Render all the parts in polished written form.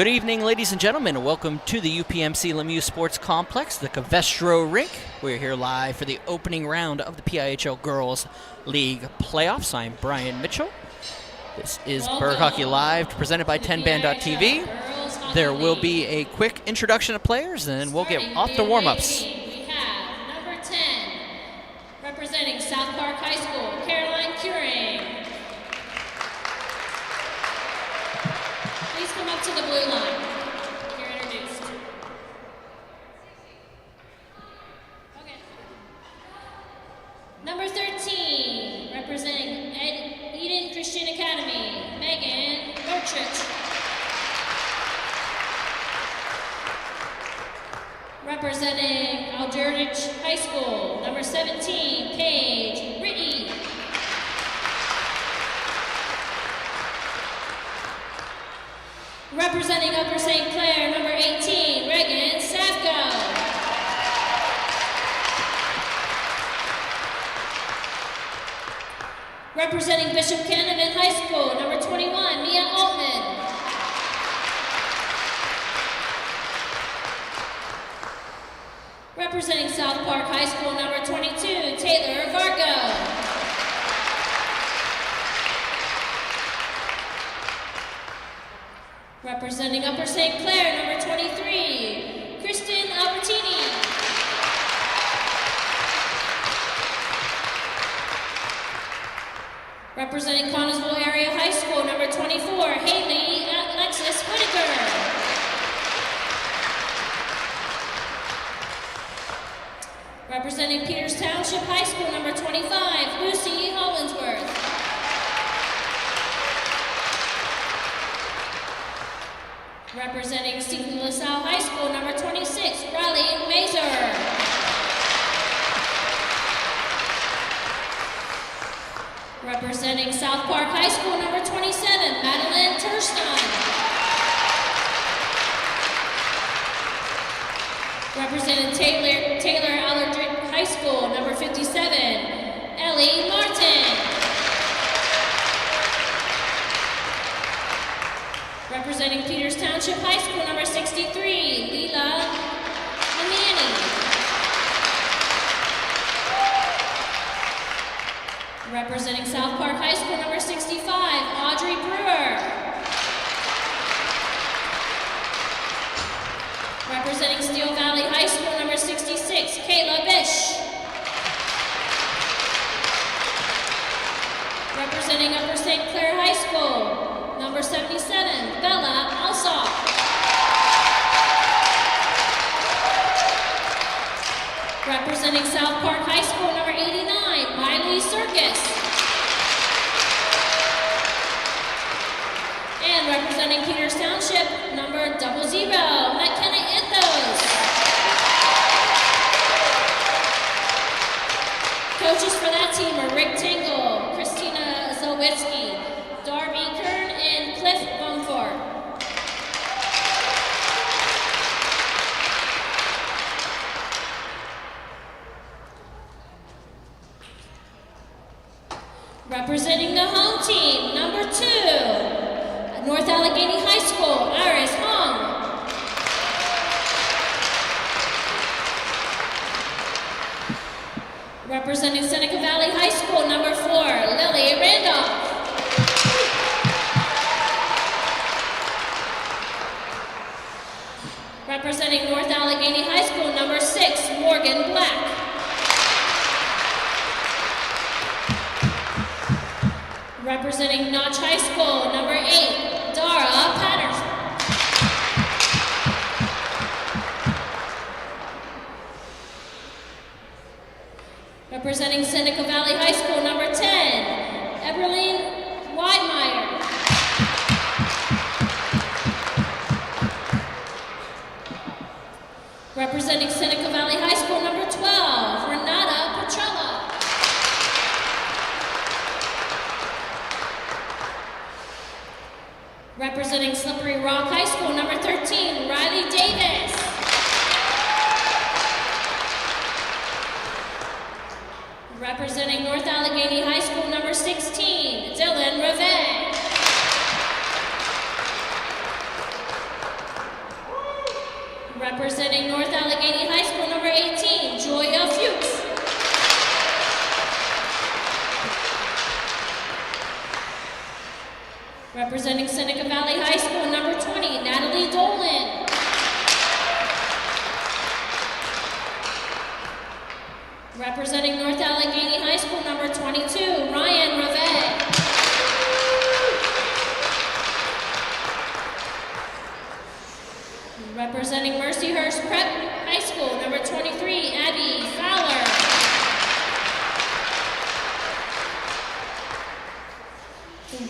Good evening, ladies and gentlemen, and welcome to the UPMC Lemieux Sports Complex, the Covestro Rink. We're here live for the opening round of the PIHL Girls League Playoffs. I'm Brian Mitchell. This is Berg Hockey Live, presented by 10band.tv. There will be a quick introduction of players, and then we'll get off to warm-ups. We have number 10, representing South Park High School, Caroline Curing. Please come up to the blue line. You're introduced. Okay. Number 13, representing Eden Christian Academy, Megan Bertrich. Representing Aldridge High School, number 17, Paige Ritty. Representing Upper St. Clair, number 18, Regan Safko. Representing Bishop Canavan High School, number 21, Mia Altman. Representing South Park High School, number 22, Taylor Vargo. Representing Upper St. Clair, number 23, Kristen Albertini. Representing Connellsville Area High School, number 24, Haley Alexis Whitaker. Representing Peters Township High School, number 25, Lucy Hollinsworth. Representing Seton LaSalle High School, number 26, Riley Mazur. Representing South Park High School, number 27, Madeline Turstein. Representing Taylor Aldridge High School, number 57, Ellie Martin. Representing Peters Township High School, number 63, Leela Lamani. Representing South Park High School, number 65, Audrey Brewer. Representing Steel Valley High School, number 66, Kayla Bish. Representing Upper St. Clair High School, number 77, Bella Alsop. Representing South Park High School, number 89, Miley Circus. And representing Peters Township, number 00, McKenna Anthos. Coaches for that team are Rick Tingle, Christina Zowitsky, Darby Kern, and Cliff Bumford. Representing the home team, number 2, North Allegheny High School, Iris Hong. Representing Seneca Valley High School, number 4, Lily Randolph. Representing North Allegheny High School, number 6, Morgan Black. Representing Notch High School, number 8, Dara Patterson. Representing Seneca Valley High School, number 10, Eberline Weidmeyer. Representing Seneca Valley High School, number 12, Renata Petrella. Representing Slippery Rock High School, number 13, Riley Davis. Representing North Allegheny High School, number 16, Dylan Reve. Representing North Allegheny High School, number 18, Joya Fuchs. Representing Seneca Valley High School, number 20, Natalie Dolan. Representing North Allegheny High School, number 22, Ryan Reve. Representing Mercyhurst Prep High School, number 23, Abby Fowler.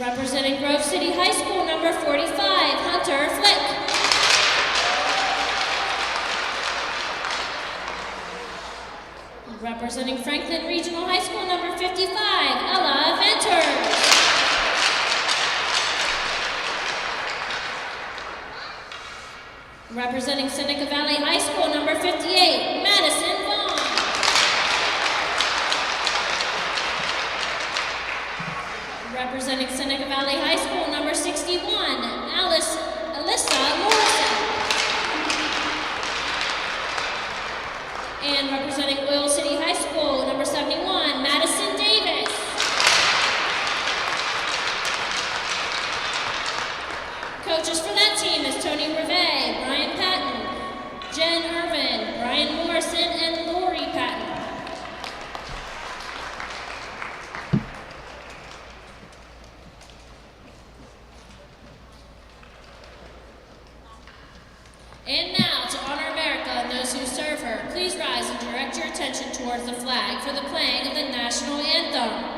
Representing Grove City High School, number 45, Hunter Flick. Representing Franklin Regional High School, number 55, Ella Venters. Representing Seneca Valley High School, number 58, Madison Vaughn. Representing Seneca Valley High School, number 61, Alyssa Morrison. And representing Oil City High School, number 71, Madison Davis. Coaches for that team is Tony Reve, Brian Patton, Jen Irvin, Brian Morrison, and Lori Patton. And now, to honor America and those who serve her, please rise and direct your attention towards the flag for the playing of the national anthem.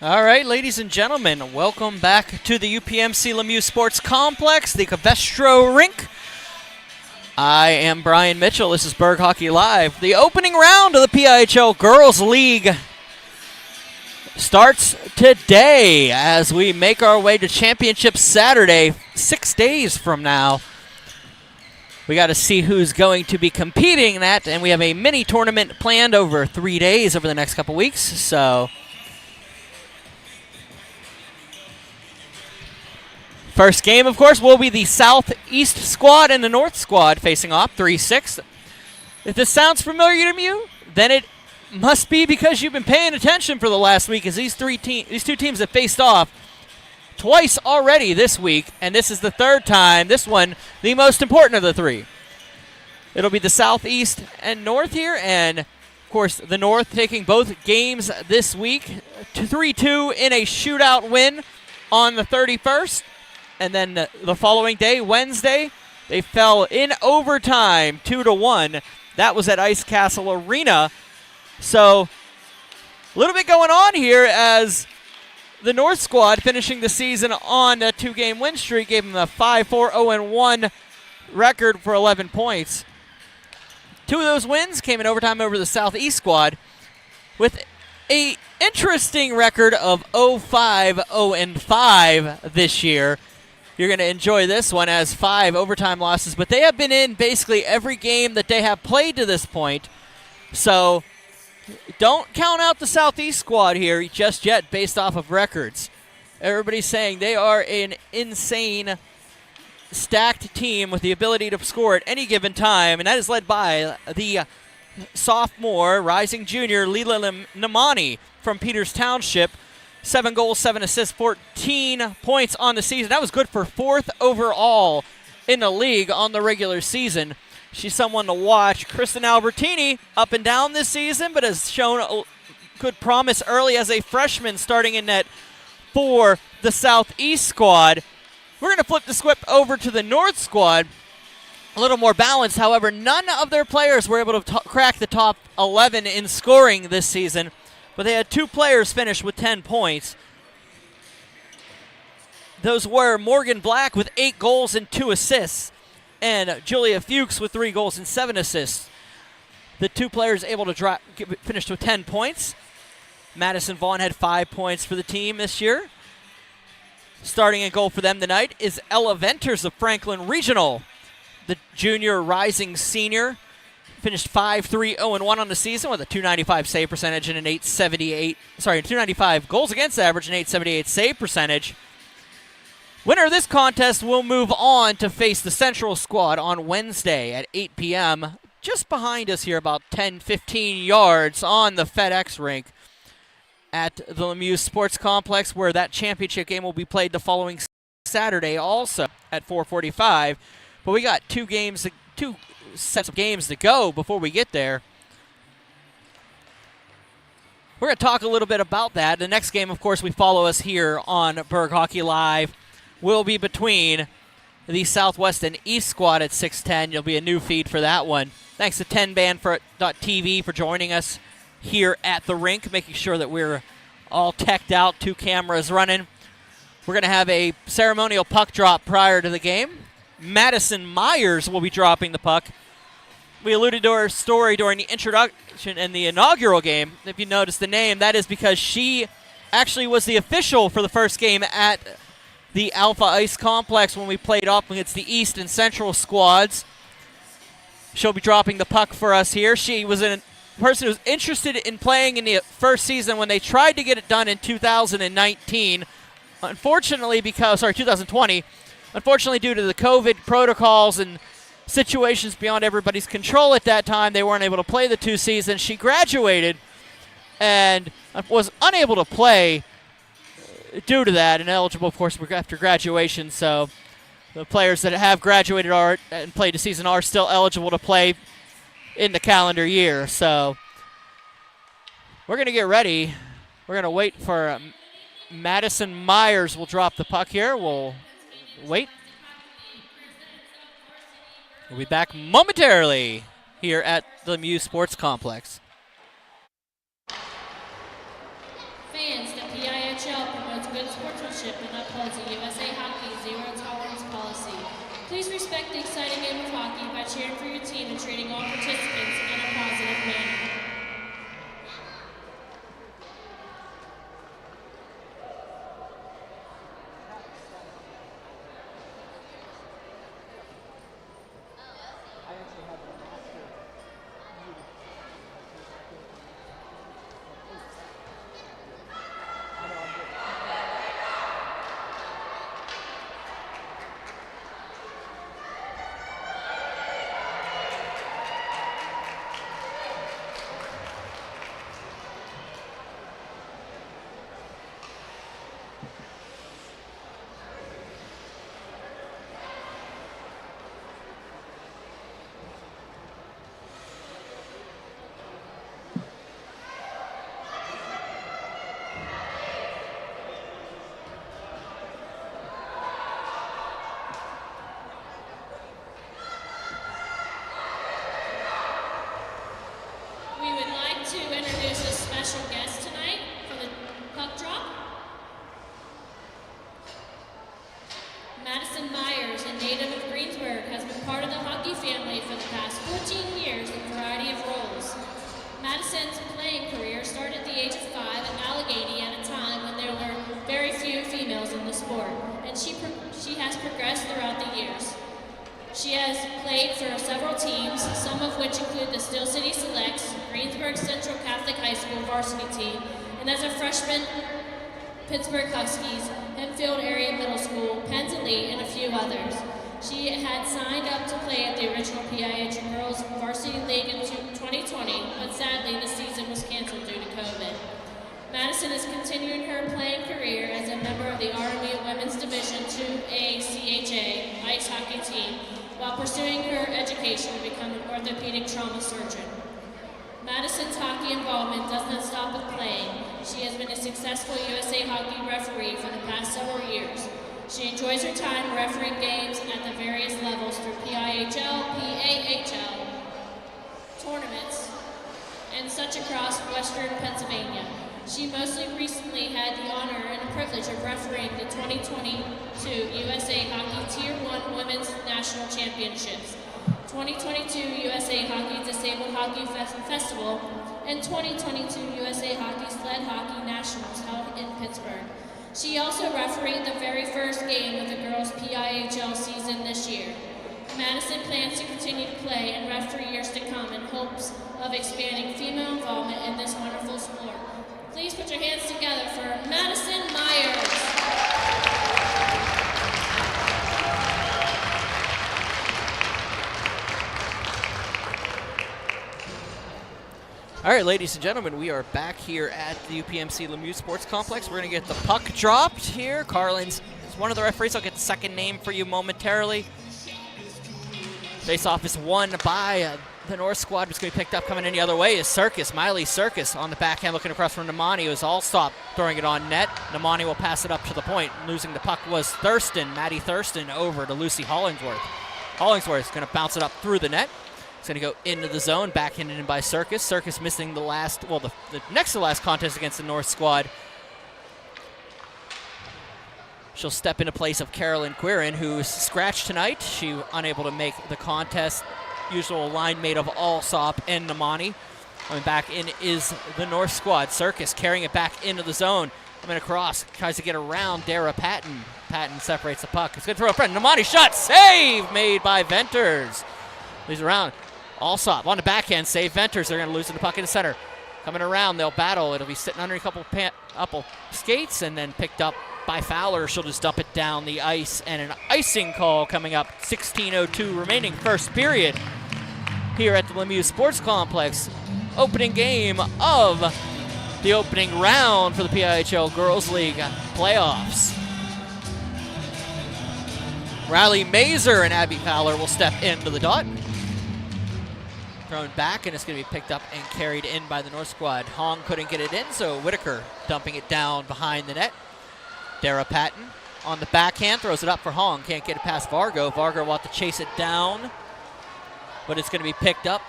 All right, ladies and gentlemen, welcome back to the UPMC Lemieux Sports Complex, the Covestro Rink. I am Brian Mitchell. This is Berg Hockey Live. The opening round of the PIHL Girls League starts today as we make our way to Championship Saturday, 6 days from now. We got to see who's going to be competing in that, and we have a mini tournament planned over 3 days over the next couple weeks. So first game, of course, will be the Southeast squad and the North squad facing off 3-6. If this sounds familiar to you, then it must be because you've been paying attention for the last week, as these two teams have faced off twice already this week, and this is the third time, this one the most important of the three. It'll be the Southeast and North here, and of course the North taking both games this week, 3-2 in a shootout win on the 31st. And then the following day, Wednesday, they fell in overtime, 2-1. That was at Ice Castle Arena. So a little bit going on here as the North squad finishing the season on a 2-game win streak gave them a 5-4, 0-1 record for 11 points. 2 of those wins came in overtime over the Southeast squad with a interesting record of 0-5, 0-5 this year. You're going to enjoy this one as 5 overtime losses, but they have been in basically every game that they have played to this point. So don't count out the Southeast squad here just yet based off of records. Everybody's saying they are an insane stacked team with the ability to score at any given time, and that is led by the sophomore, rising junior, Lila Namani from Peters Township. 7 goals, 7 assists, 14 points on the season. That was good for 4th overall in the league on the regular season. She's someone to watch. Kristen Albertini, up and down this season, but has shown good promise early as a freshman starting in net for the Southeast squad. We're going to flip the script over to the North squad. A little more balanced. However, none of their players were able to crack the top 11 in scoring this season, but they had 2 players finish with 10 points. Those were Morgan Black with 8 goals and 2 assists, and Julia Fuchs with 3 goals and 7 assists. The 2 players able to finish with 10 points. Madison Vaughn had 5 points for the team this year. Starting in goal for them tonight is Ella Venters of Franklin Regional. The junior rising senior finished 5-3-0-1 on the season with a .295 save percentage and an .295 goals against average and .878 save percentage. Winner of this contest will move on to face the Central squad on Wednesday at 8 p.m. just behind us here, about 10-15 yards on the FedEx rink at the Lemieux Sports Complex, where that championship game will be played the following Saturday also at 4:45. But we got 2 sets of games to go before we get there. We're going to talk a little bit about that. The next game, of course, we follow us here on Berg Hockey Live, will be between the Southwest and East squad at 6:10. There'll be a new feed for that one. Thanks to 10band.tv for joining us here at the rink, making sure that we're all teched out, 2 cameras running. We're going to have a ceremonial puck drop prior to the game. Madison Myers will be dropping the puck. We alluded to her story during the introduction in the inaugural game. If you notice the name, that is because she actually was the official for the first game at the Alpha Ice Complex when we played off against the East and Central squads. She'll be dropping the puck for us here. She was a person who was interested in playing in the first season when they tried to get it done in 2019. Unfortunately, 2020. Unfortunately, due to the COVID protocols and situations beyond everybody's control at that time, they weren't able to play the 2 seasons. She graduated and was unable to play due to that, and eligible, of course, after graduation. So the players that have graduated and played the season are still eligible to play in the calendar year. So we're going to get ready. We're going to wait for Madison Myers will drop the puck here. We'll wait. We'll be back momentarily here at the Lemieux Sports Complex. Fans, the PIHL promotes good sportsmanship and upholds the USA Hockey Zero Tolerance policy. Please respect the exciting game of hockey by cheering for your team and treating all participants in a positive manner. Madison Myers, a native of Greensburg, has been part of the hockey family for the past 14 years in a variety of roles. Madison's playing career started at the age of 5 in Allegheny at a time when there were very few females in the sport. sport, and she has progressed throughout the years. She has played for several teams, some of which include the Steel City Selects, Greensburg Central Catholic High School varsity team, and as a freshman, Pittsburgh Huskies, Hempfield Area Middle School, Penns Elite, and a few others. She had signed up to play at the original PIHL Girls Varsity League in 2020, but sadly the season was canceled due to COVID. Madison is continuing her playing career as a member of the Army Women's Division 2A CHA ice hockey team while pursuing her education to become an orthopedic trauma surgeon. Madison's hockey involvement does not stop with playing. She has been a successful USA Hockey referee for the past several years. She enjoys her time refereeing games at the various levels through PIHL, PAHL tournaments, and such across Western Pennsylvania. She most recently had the honor and privilege of refereeing the 2022 USA Hockey Tier 1 Women's National Championships, 2022 USA Hockey Disabled Hockey Festival, and 2022 USA Hockey Sled Hockey Nationals held in Pittsburgh. She also refereed the very first game of the girls' PIHL season this year. Madison plans to continue to play and ref for years to come in hopes of expanding female involvement in this wonderful sport. Please put your hands together for Madison Myers. All right, ladies and gentlemen, we are back here at the UPMC Lemieux Sports Complex. We're going to get the puck dropped here. Carlin's is one of the referees. I'll get the second name for you momentarily. Face-off is won by the North squad. It's going to be picked up coming in the other way is Circus. Miley Circus on the backhand looking across from Namani. It was Allstop throwing it on net. Namani will pass it up to the point. Losing the puck was Thurston. Maddie Thurston over to Lucy Hollingsworth. Hollingsworth is going to bounce it up through the net. It's going to go into the zone, backhanded in by Circus. Circus missing the next to last contest against the North squad. She'll step into place of Carolyn Quirin, who's scratched tonight. She unable to make the contest. Usual line made of Allsop and Namani. Coming back in is the North squad. Circus carrying it back into the zone. Coming across, tries to get around Dara Patton. Patton separates the puck. It's going to throw a friend. Namani shot, save made by Venters. Leaves around. Allsop on the backhand, save Venters. They're going to lose the puck in the center. Coming around, they'll battle. It'll be sitting under a couple skates and then picked up by Fowler. She'll just dump it down the ice, and an icing call coming up. 16:02 remaining first period here at the Lemieux Sports Complex. Opening game of the opening round for the PIHL Girls League playoffs. Riley Mazer and Abby Fowler will step into the dot. Thrown back, and it's going to be picked up and carried in by the North squad. Hong couldn't get it in, so Whitaker dumping it down behind the net. Dara Patton on the backhand, throws it up for Hong. Can't get it past Vargo. Vargo will have to chase it down, but it's going to be picked up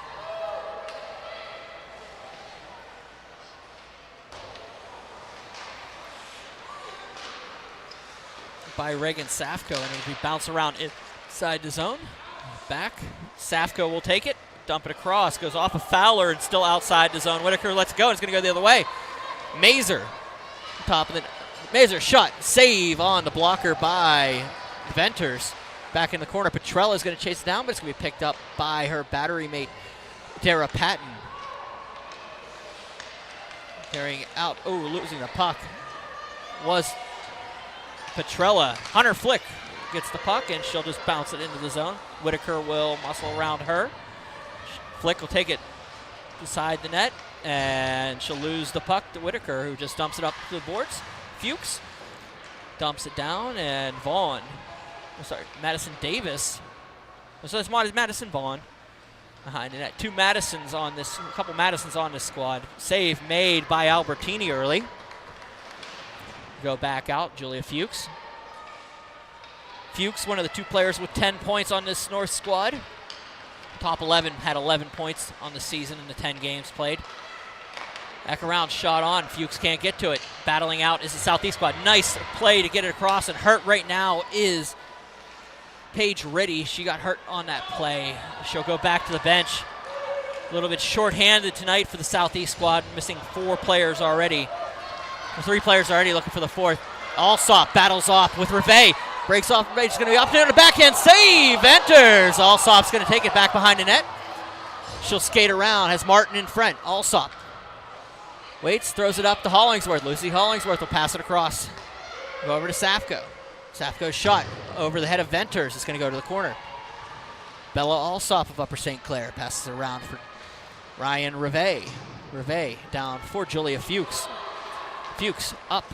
by Reagan Safko, and it'll be bounced around inside the zone. Back, Safko will take it. Dump it across, goes off of Fowler and still outside the zone. Whitaker lets it go, and it's going to go the other way. Mazer, top of the Mazer shot, save on the blocker by Venters. Back in the corner, Petrella is going to chase it down, but it's going to be picked up by her battery mate, Dara Patton. Carrying it out, losing the puck was Petrella. Hunter Flick gets the puck, and she'll just bounce it into the zone. Whitaker will muscle around her. Flick will take it beside the net, and she'll lose the puck to Whitaker, who just dumps it up to the boards. Fuchs dumps it down, and Madison Davis. So it's Madison Vaughn behind the net. Couple Madisons on this squad. Save made by Albertini early. Go back out, Julia Fuchs. Fuchs, one of the two players with 10 points on this North squad. Top 11 had 11 points on the season in the 10 games played. Back around, shot on. Fuchs can't get to it. Battling out is the Southeast squad. Nice play to get it across, and hurt right now is Paige Riddy. She got hurt on that play. She'll go back to the bench. A little bit shorthanded tonight for the Southeast squad, missing 4 players already. 3 players already, looking for the 4th. Alsop battles off with Reve. Breaks off. Reve's going to be up there on the backhand. Save. Enters. Alsop's going to take it back behind the net. She'll skate around. Has Martin in front. Alsop waits. Throws it up to Hollingsworth. Lucy Hollingsworth will pass it across. Go over to Safko. Safko's shot over the head of Venters. It's going to go to the corner. Bella Alsop of Upper St. Clair passes it around for Ryan Reve. Reve down for Julia Fuchs. Fuchs up.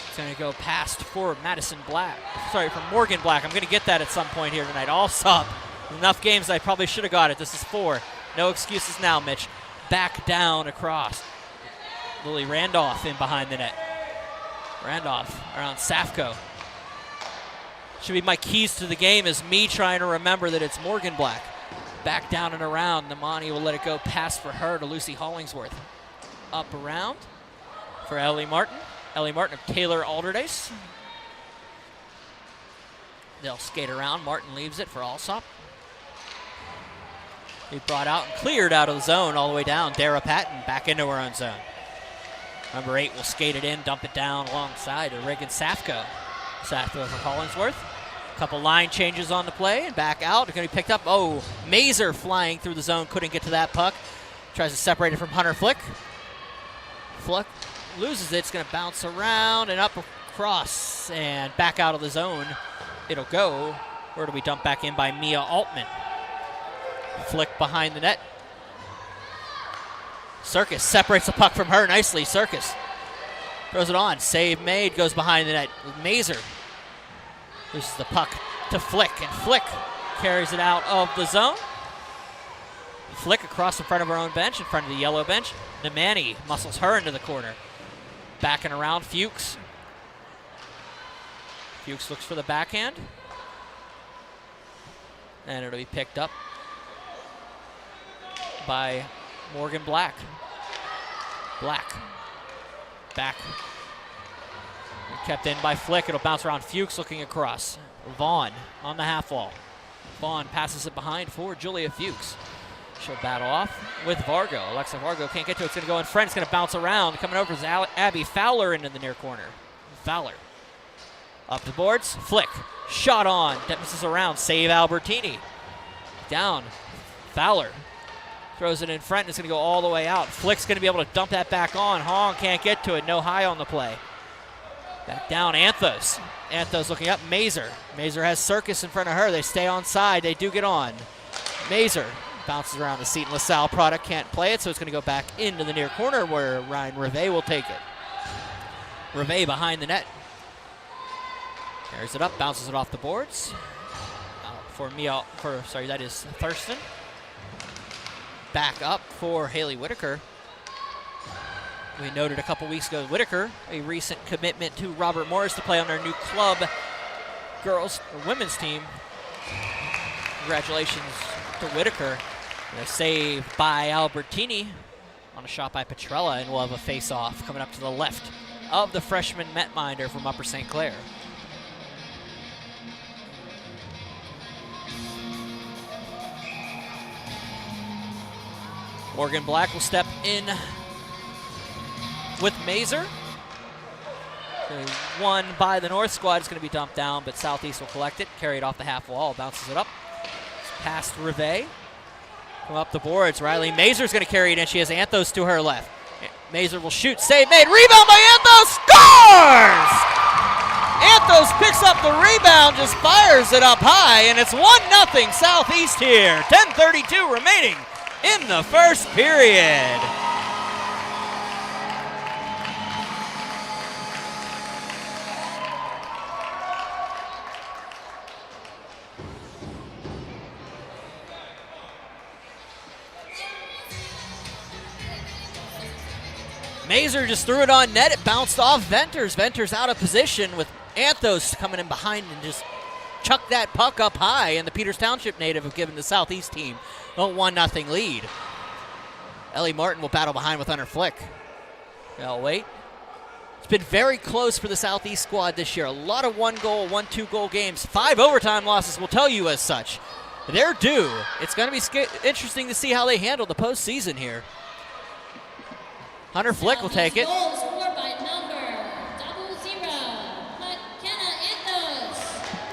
It's going to go past for Madison Black. Sorry, for Morgan Black. I'm going to get that at some point here tonight. Alsop. Enough games I probably should have got it. This is 4. No excuses now, Mitch. Back down across. Lily Randolph in behind the net. Randolph around Safko. Should be my keys to the game is me trying to remember that it's Morgan Black. Back down and around. Namani will let it go pass for her to Lucy Hollingsworth. Up around for Ellie Martin. Ellie Martin of Taylor Alderdice. They'll skate around. Martin leaves it for Alsop. He brought out and cleared out of the zone all the way down. Dara Patton back into her own zone. Number 8 will skate it in, dump it down alongside of Reagan Safko. Safko for Hollingsworth. A couple line changes on the play and back out. They're going to be picked up. Oh, Mazer flying through the zone. Couldn't get to that puck. Tries to separate it from Hunter Flick. Flick loses it. It's going to bounce around and up across and back out of the zone. It'll go. Where do we dump back in by Mia Altman? Flick behind the net. Circus separates the puck from her nicely. Circus throws it on. Save made. Goes behind the net with Mazer. Loses the puck to Flick, and Flick carries it out of the zone. Flick across in front of her own bench, in front of the yellow bench. Namani muscles her into the corner. Backing around Fuchs. Fuchs looks for the backhand. And it'll be picked up by Morgan Black. Black. Back. Kept in by Flick. It'll bounce around Fuchs looking across. Vaughn on the half wall. Vaughn passes it behind for Julia Fuchs. She'll battle off with Vargo. Alexa Vargo can't get to it. It's going to go in front. It's going to bounce around. Coming over is Abby Fowler into the near corner. Fowler. Up the boards. Flick. Shot on. That misses around. Save Albertini. Down. Fowler. Throws it in front, and it's going to go all the way out. Flick's going to be able to dump that back on. Hong can't get to it. No high on the play. Back down, Anthos. Anthos looking up. Mazer. Mazer has Circus in front of her. They stay on side. They do get on. Mazer bounces around the Seton LaSalle product. Can't play it, so it's going to go back into the near corner where Ryan Reve will take it. Reve behind the net. Carries it up, bounces it off the boards. That is Thurston. Back up for Haley Whitaker. We noted a couple weeks ago, Whitaker, a recent commitment to Robert Morris to play on their new club girls or women's team. Congratulations to Whitaker. And a save by Albertini on a shot by Petrella, and we'll have a face-off coming up to the left of the freshman netminder from Upper St. Clair. Morgan Black will step in with Mazer. One by the North squad is going to be dumped down, but Southeast will collect it. Carry it off the half wall, bounces it up. It's past Reve. Come up the boards. Riley Mazer's going to carry it in. She has Anthos to her left. Mazer will shoot. Save made. Rebound by Anthos. Scores! Anthos picks up the rebound, just fires it up high, and it's 1-0 Southeast here. 10:32 remaining in the first period. Mazer just threw it on net. It bounced off Venters. Venters out of position with Anthos coming in behind and just chucked that puck up high, and the Peters Township native have given the Southeast team a 1-0 lead. Ellie Martin will battle behind with Hunter Flick. They'll wait. It's been very close for the Southeast squad this year. A lot of 1-goal, 1-2-goal games. 5 overtime losses will tell you as such. They're due. It's going to be interesting to see how they handle the postseason here. Hunter Flick will take it.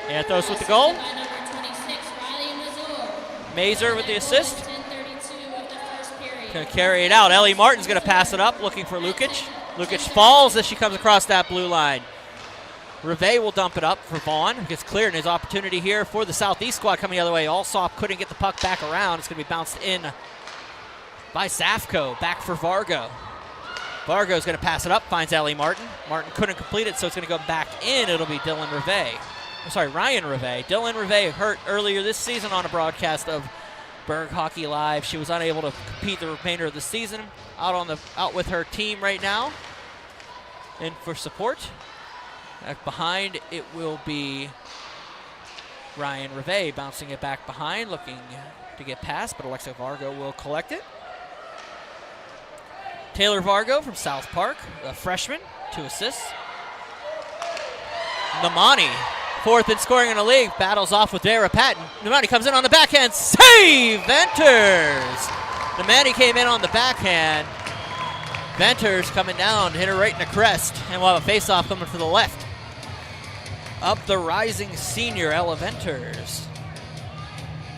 Anthos with the goal. By number 26, Riley Mazur. Mazer with the assist. 10:32 of the first period. Going to carry it out. Ellie Martin's going to pass it up, looking for Lukic. Lukic falls as she comes across that blue line. Reve will dump it up for Vaughn. Gets cleared, and his opportunity here for the Southeast squad coming the other way. Allsop couldn't get the puck back around. It's going to be bounced in by Safko. Back for Vargo. Vargo's going to pass it up, finds Ellie Martin. Martin couldn't complete it, so it's going to go back in. It'll be Ryan Reve. Dylan Reve hurt earlier this season on a broadcast of Berg Hockey Live. She was unable to compete the remainder of the season. Out with her team right now. And for support. Back behind, it will be Ryan Reve bouncing it back behind, looking to get past, but Alexa Vargo will collect it. Taylor Vargo from South Park, a freshman, 2 assists. Namani, 4th in scoring in the league, battles off with Dara Patton. Namani comes in on the backhand, save! Venters! Namani came in on the backhand. Venters coming down, hit her right in the crest, and we'll have a face-off coming to the left. Up the rising senior, Ella Venters.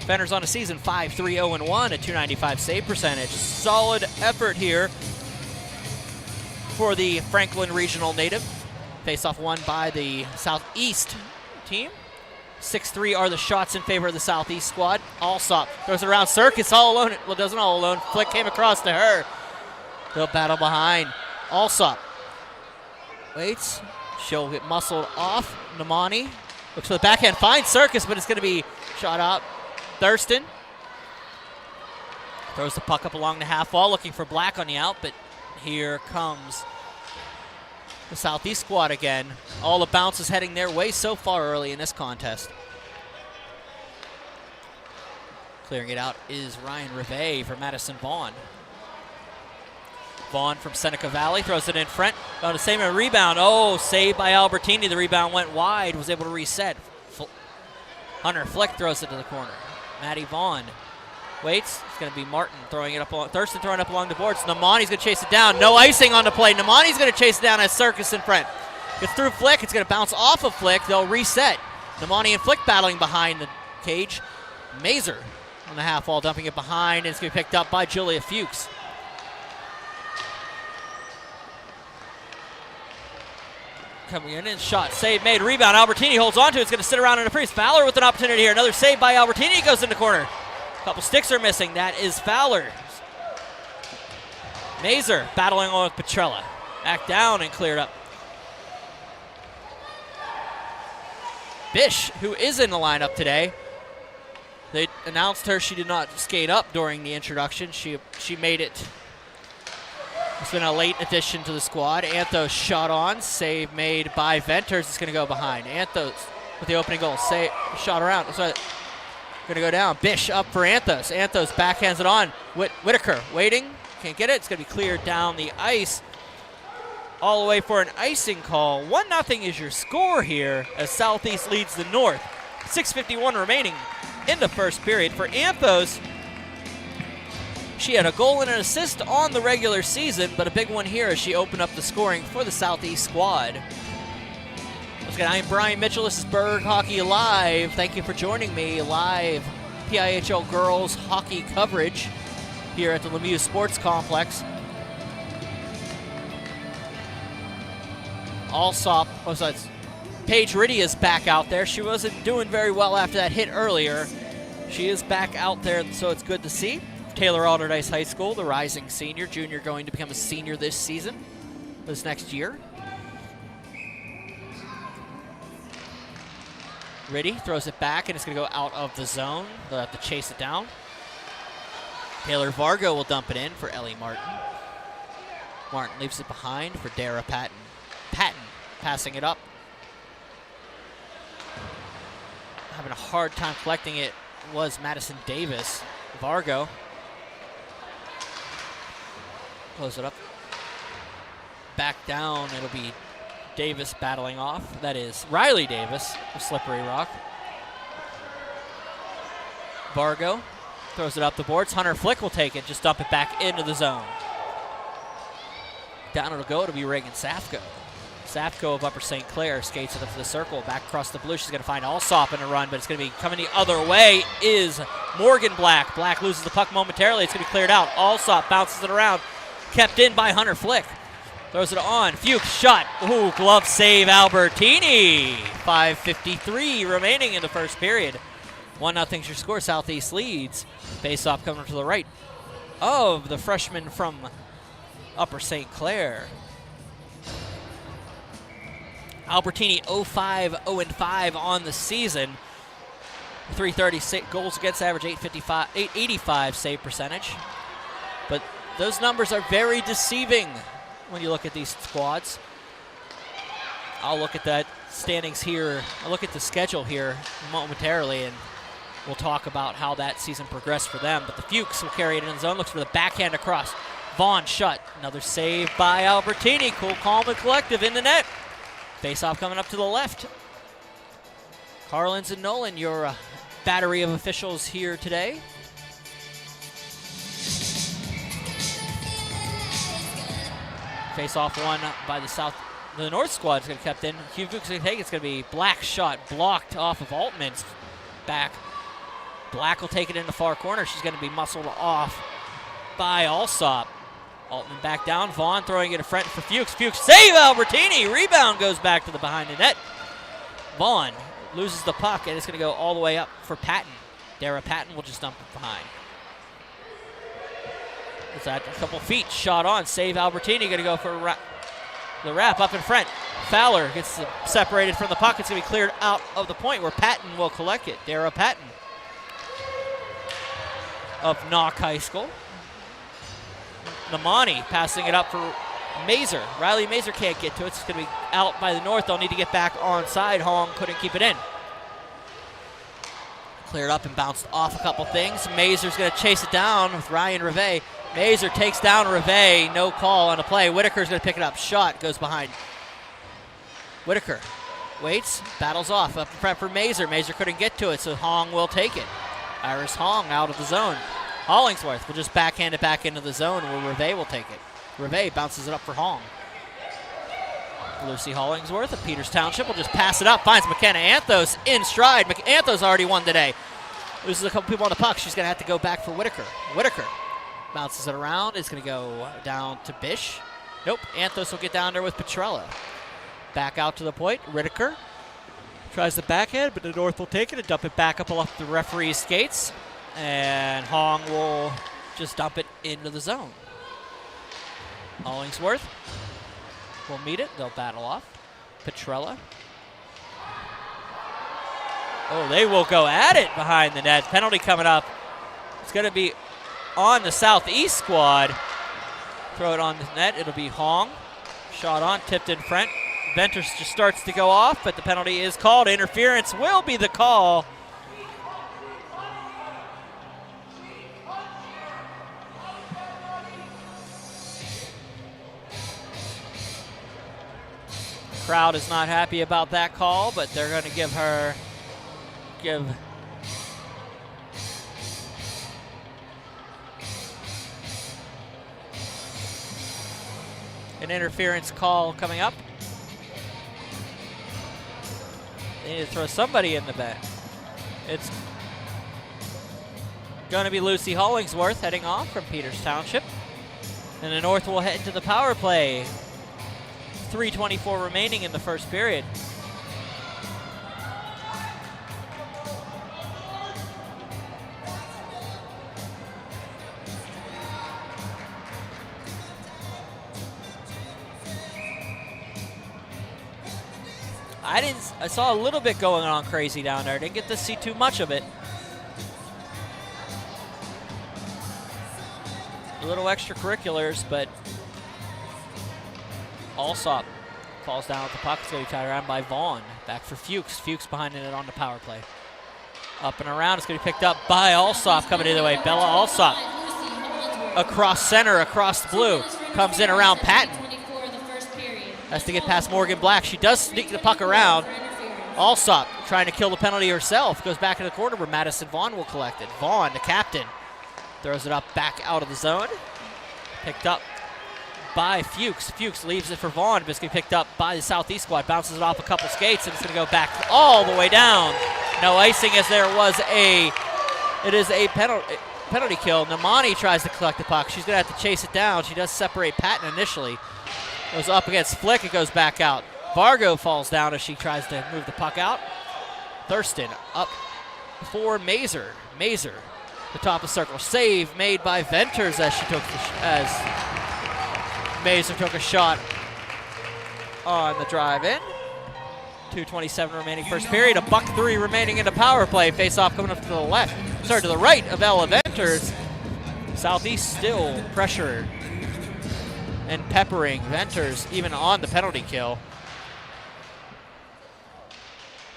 Venters on a season 5-3-0-1, a .295 save percentage. Solid effort here for the Franklin Regional native. Face-off won by the Southeast team. 6-3 are the shots in favor of the Southeast squad. Allsop throws it around Circus all alone. Well, doesn't all alone. Flick came across to her. They'll battle behind. Allsop waits. She'll get muscled off. Namani looks for the backhand, finds Circus, but it's going to be shot out. Thurston throws the puck up along the half wall, looking for Black on the out, but here comes the Southeast squad again. All the bounces heading their way so far early in this contest. Clearing it out is Ryan Reve for Madison Vaughn. Vaughn from Seneca Valley throws it in front. Found the same rebound. Oh, saved by Albertini. The rebound went wide, was able to reset. Hunter Flick throws it to the corner. Maddie Vaughn waits. It's going to be Martin throwing it up. Thurston throwing up along the boards. Namani's going to chase it down. No icing on the play. Namani's going to chase it down as Circus in front. Gets through Flick. It's going to bounce off of Flick. They'll reset. Namani and Flick battling behind the cage. Mazer on the half wall, dumping it behind, and it's going to be picked up by Julia Fuchs. Coming in and shot, save made, rebound. Albertini holds on to it. It's going to sit around in the crease. Fowler with an opportunity here. Another save by Albertini. Goes in the corner. A couple sticks are missing. That is Fowler. Mazer battling on with Petrella. Back down and cleared up. Bish, who is in the lineup today. They announced her. She did not skate up during the introduction. She made it. It's been a late addition to the squad. Anthos shot on. Save made by Venters. It's going to go behind. Anthos with the opening goal. Save, shot around. Going to go down. Bish up for Anthos. Anthos backhands it on. Whitaker waiting. Can't get it. It's going to be cleared down the ice. All the way for an icing call. 1-0 is your score here as Southeast leads the North. 6:51 remaining in the first period. For Anthos, she had a goal and an assist on the regular season, but a big one here as she opened up the scoring for the Southeast squad. Once again, I'm Brian Mitchell. This is Berg Hockey Live. Thank you for joining me live PIHL girls hockey coverage here at the Lemieux Sports Complex. Allsop, Paige Riddy is back out there. She wasn't doing very well after that hit earlier. She is back out there, so it's good to see. Taylor Alderdice High School, the rising senior. Junior going to become a senior this season, this next year. Riddy throws it back, and it's going to go out of the zone. They'll have to chase it down. Taylor Vargo will dump it in for Ellie Martin. Martin leaves it behind for Dara Patton. Patton passing it up. Having a hard time collecting it was Madison Davis. Vargo. Close it up. Back down, it'll be Davis battling off. That is Riley Davis of Slippery Rock. Vargo throws it up the boards. Hunter Flick will take it, just dump it back into the zone. Down it'll go, it'll be Reagan Safko. Zapko of Upper St. Clair skates it up to the circle, back across the blue. She's going to find Alsop in a run, but it's going to be coming the other way is Morgan Black. Black loses the puck momentarily. It's going to be cleared out. Alsop bounces it around, kept in by Hunter Flick. Throws it on. Fuchs shot. Ooh, glove save Albertini. 5:53 remaining in the first period. 1-0's your score. Southeast leads. Face-off coming to the right of the freshman from Upper St. Clair. Albertini 0-5 on the season. 330 goals against average, 885 save percentage. But those numbers are very deceiving when you look at these squads. I'll look at that standings here. I'll look at the schedule here momentarily, and we'll talk about how that season progressed for them. But the Fuchs will carry it in the zone. Looks for the backhand across. Vaughn shut. Another save by Albertini. Cool, calm, and collective in the net. Face-off coming up to the left. Carlins and Nolan, your battery of officials here today. Face-off won by the North squad is going to kept in. Hugh Fuchs going to take it. It's going to be Black shot blocked off of Altman's back. Black will take it in the far corner. She's going to be muscled off by Alsop. Altman back down. Vaughn throwing it in front for Fuchs. Fuchs save Albertini. Rebound goes back to the behind the net. Vaughn loses the puck, and it's going to go all the way up for Patton. Dara Patton will just dump it behind. It's at a couple feet. Shot on. Save Albertini. Going to go for the wrap up in front. Fowler gets separated from the puck. It's going to be cleared out of the point where Patton will collect it. Dara Patton of Knock High School. Namani passing it up for Mazer. Riley Mazer can't get to it. It's going to be out by the North. They'll need to get back onside. Hong couldn't keep it in. Cleared up and bounced off a couple things. Mazer's going to chase it down with Ryan Reve. Mazer takes down Reve. No call on the play. Whitaker's going to pick it up. Shot goes behind. Whitaker waits, battles off. Up in front for Mazer. Mazer couldn't get to it, so Hong will take it. Iris Hong out of the zone. Hollingsworth will just backhand it back into the zone where Reve will take it. Reve bounces it up for Hong. Lucy Hollingsworth of Peters Township will just pass it up. Finds McKenna Anthos in stride. Anthos already won today. Loses a couple people on the puck. She's going to have to go back for Whitaker. Whitaker bounces it around. It's going to go down to Bish. Nope. Anthos will get down there with Petrella. Back out to the point. Whitaker tries the backhand, but the North will take it and dump it back up off the referee's skates. And Hong will just dump it into the zone. Hollingsworth will meet it. They'll battle off. Petrella. Oh, they will go at it behind the net. Penalty coming up. It's going to be on the Southeast squad. Throw it on the net. It'll be Hong. Shot on, tipped in front. Venters just starts to go off, but the penalty is called. Interference will be the call. Crowd is not happy about that call, but they're going to give an interference call coming up. They need to throw somebody in the bed. It's going to be Lucy Hollingsworth heading off from Peters Township. And the North will head to the power play. 3:24 remaining in the first period. I saw a little bit going on crazy down there. Didn't get to see too much of it. A little extracurriculars, but Alsop falls down with the puck. It's going to be tied around by Vaughn. Back for Fuchs. Fuchs behind it on the power play. Up and around. It's going to be picked up by Alsop coming the other way. Bella Alsop across center, across the blue. Comes in around Patton. Has to get past Morgan Black. She does sneak the puck around. Alsop trying to kill the penalty herself. Goes back in the corner where Madison Vaughn will collect it. Vaughn, the captain, throws it up back out of the zone. Picked up by Fuchs. Fuchs leaves it for Vaughn, but it's going to be picked up by the Southeast squad. Bounces it off a couple skates, and it's going to go back all the way down. No icing, as there was it is a penalty kill. Namani tries to collect the puck. She's going to have to chase it down. She does separate Patton initially. Goes up against Flick. It goes back out. Vargo falls down as she tries to move the puck out. Thurston up for Mazer. Mazer, the top of the circle. Save made by Venters as Mazer took a shot on the drive in. 2:27 remaining first period. $1:03 remaining in the power play. Face off coming up to the left. Sorry, to the right of Ella Venters. Southeast still pressure and peppering Venters even on the penalty kill.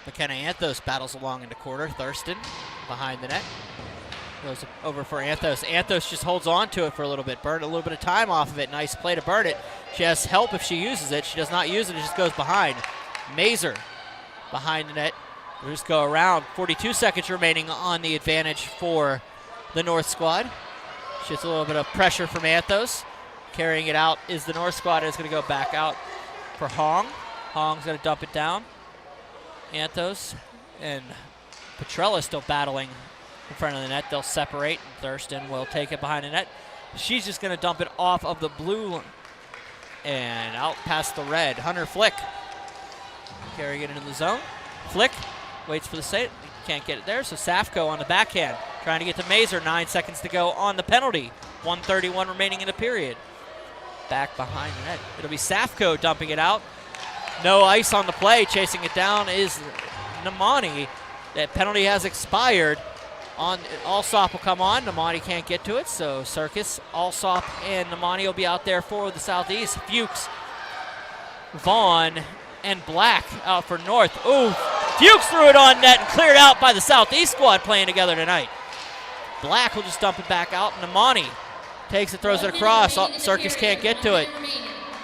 McKenna Anthos battles along in the corner. Thurston behind the net. Goes over for Anthos. Anthos just holds on to it for a little bit. Burned a little bit of time off of it. Nice play to burn it. She has help if she uses it. She does not use it. It just goes behind. Mazer behind the net. We'll just go around. 42 seconds remaining on the advantage for the North squad. Just a little bit of pressure from Anthos. Carrying it out is the North squad. It's going to go back out for Hong. Hong's going to dump it down. Anthos and Petrella still battling in front of the net. They'll separate. Thurston will take it behind the net. She's just going to dump it off of the blue and out past the red. Hunter Flick carrying it into the zone. Flick waits for the save. Can't get it there, so Safko on the backhand trying to get to Mazer. 9 seconds to go on the penalty. 1:31 remaining in the period. Back behind the net. It'll be Safko dumping it out. No ice on the play. Chasing it down is Namani. That penalty has expired. Alsop will come on. Namani can't get to it, so Circus, Alsop, and Namani will be out there for the Southeast. Fuchs, Vaughn, and Black out for North. Ooh, Fuchs threw it on net and cleared out by the Southeast squad playing together tonight. Black will just dump it back out. Namani takes it, throws it across. Circus can't get to it.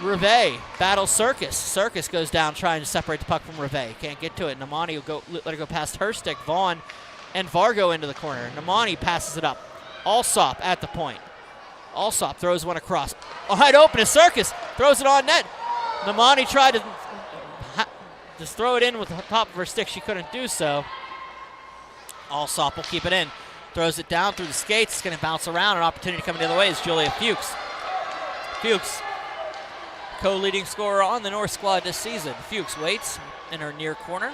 Rivet battles Circus. Circus goes down trying to separate the puck from Rivet. Can't get to it. Namani will let it go past her stick. Vaughn and Vargo into the corner. Namani passes it up. Alsop at the point. Alsop throws one across. Wide open is Circus. Throws it on net. Namani tried to just throw it in with the top of her stick. She couldn't do so. Alsop will keep it in. Throws it down through the skates. It's going to bounce around. An opportunity coming the other way is Julia Fuchs. Fuchs, co-leading scorer on the North squad this season. Fuchs waits in her near corner.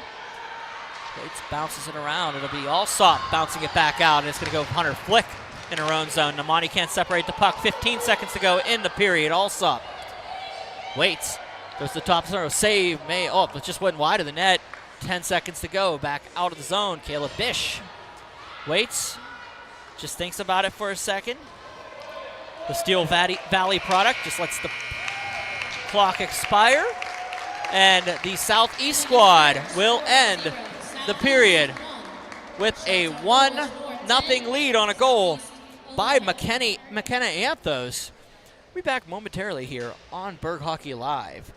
Waits, bounces it around. It'll be Alsop bouncing it back out, and it's going to go Hunter Flick in her own zone. Namani can't separate the puck. 15 seconds to go in the period. Alsop waits. Goes to the top zone. Save. But just went wide of the net. 10 seconds to go. Back out of the zone. Kayla Bish waits. Just thinks about it for a second. The Steel Valley product just lets the clock expire. And the Southeast squad will end the period with a 1-0 lead on a goal by McKenna Anthos. We'll be back momentarily here on Berg Hockey Live.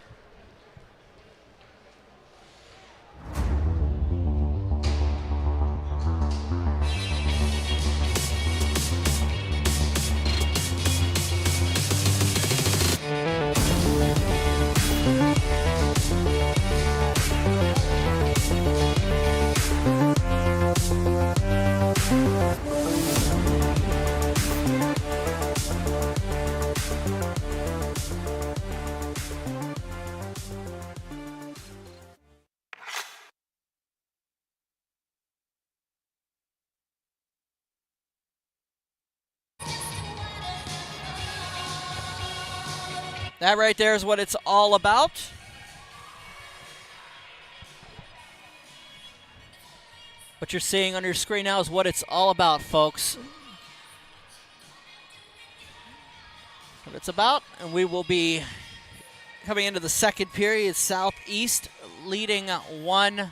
That right there is what it's all about. What you're seeing on your screen now is what it's all about, folks. What it's about, and we will be coming into the second period. Southeast leading 1-0.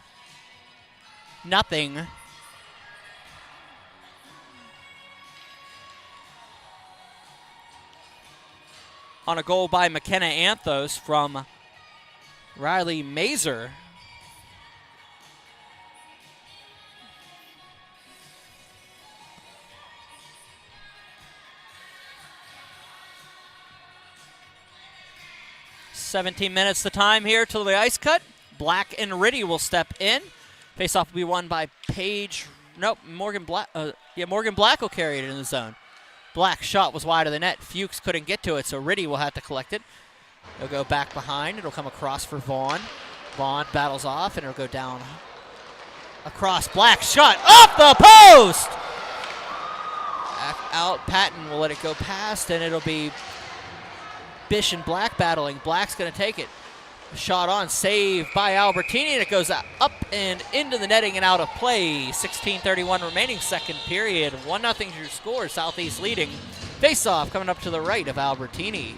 On a goal by McKenna Anthos from Riley Mazer. 17 minutes the time here till the ice cut. Black and Riddy will step in. Face-off will be won by Morgan Black. Morgan Black will carry it in the zone. Black's shot was wide of the net. Fuchs couldn't get to it, so Riddy will have to collect it. He'll go back behind. It'll come across for Vaughn. Vaughn battles off, and it'll go down across. Black's shot off the post! Out. Patton will let it go past, and it'll be Bish and Black battling. Black's going to take it. Shot on, save by Albertini, and it goes up and into the netting and out of play. 16:31 remaining, second period. 1-0 your score, Southeast leading. Face-off coming up to the right of Albertini.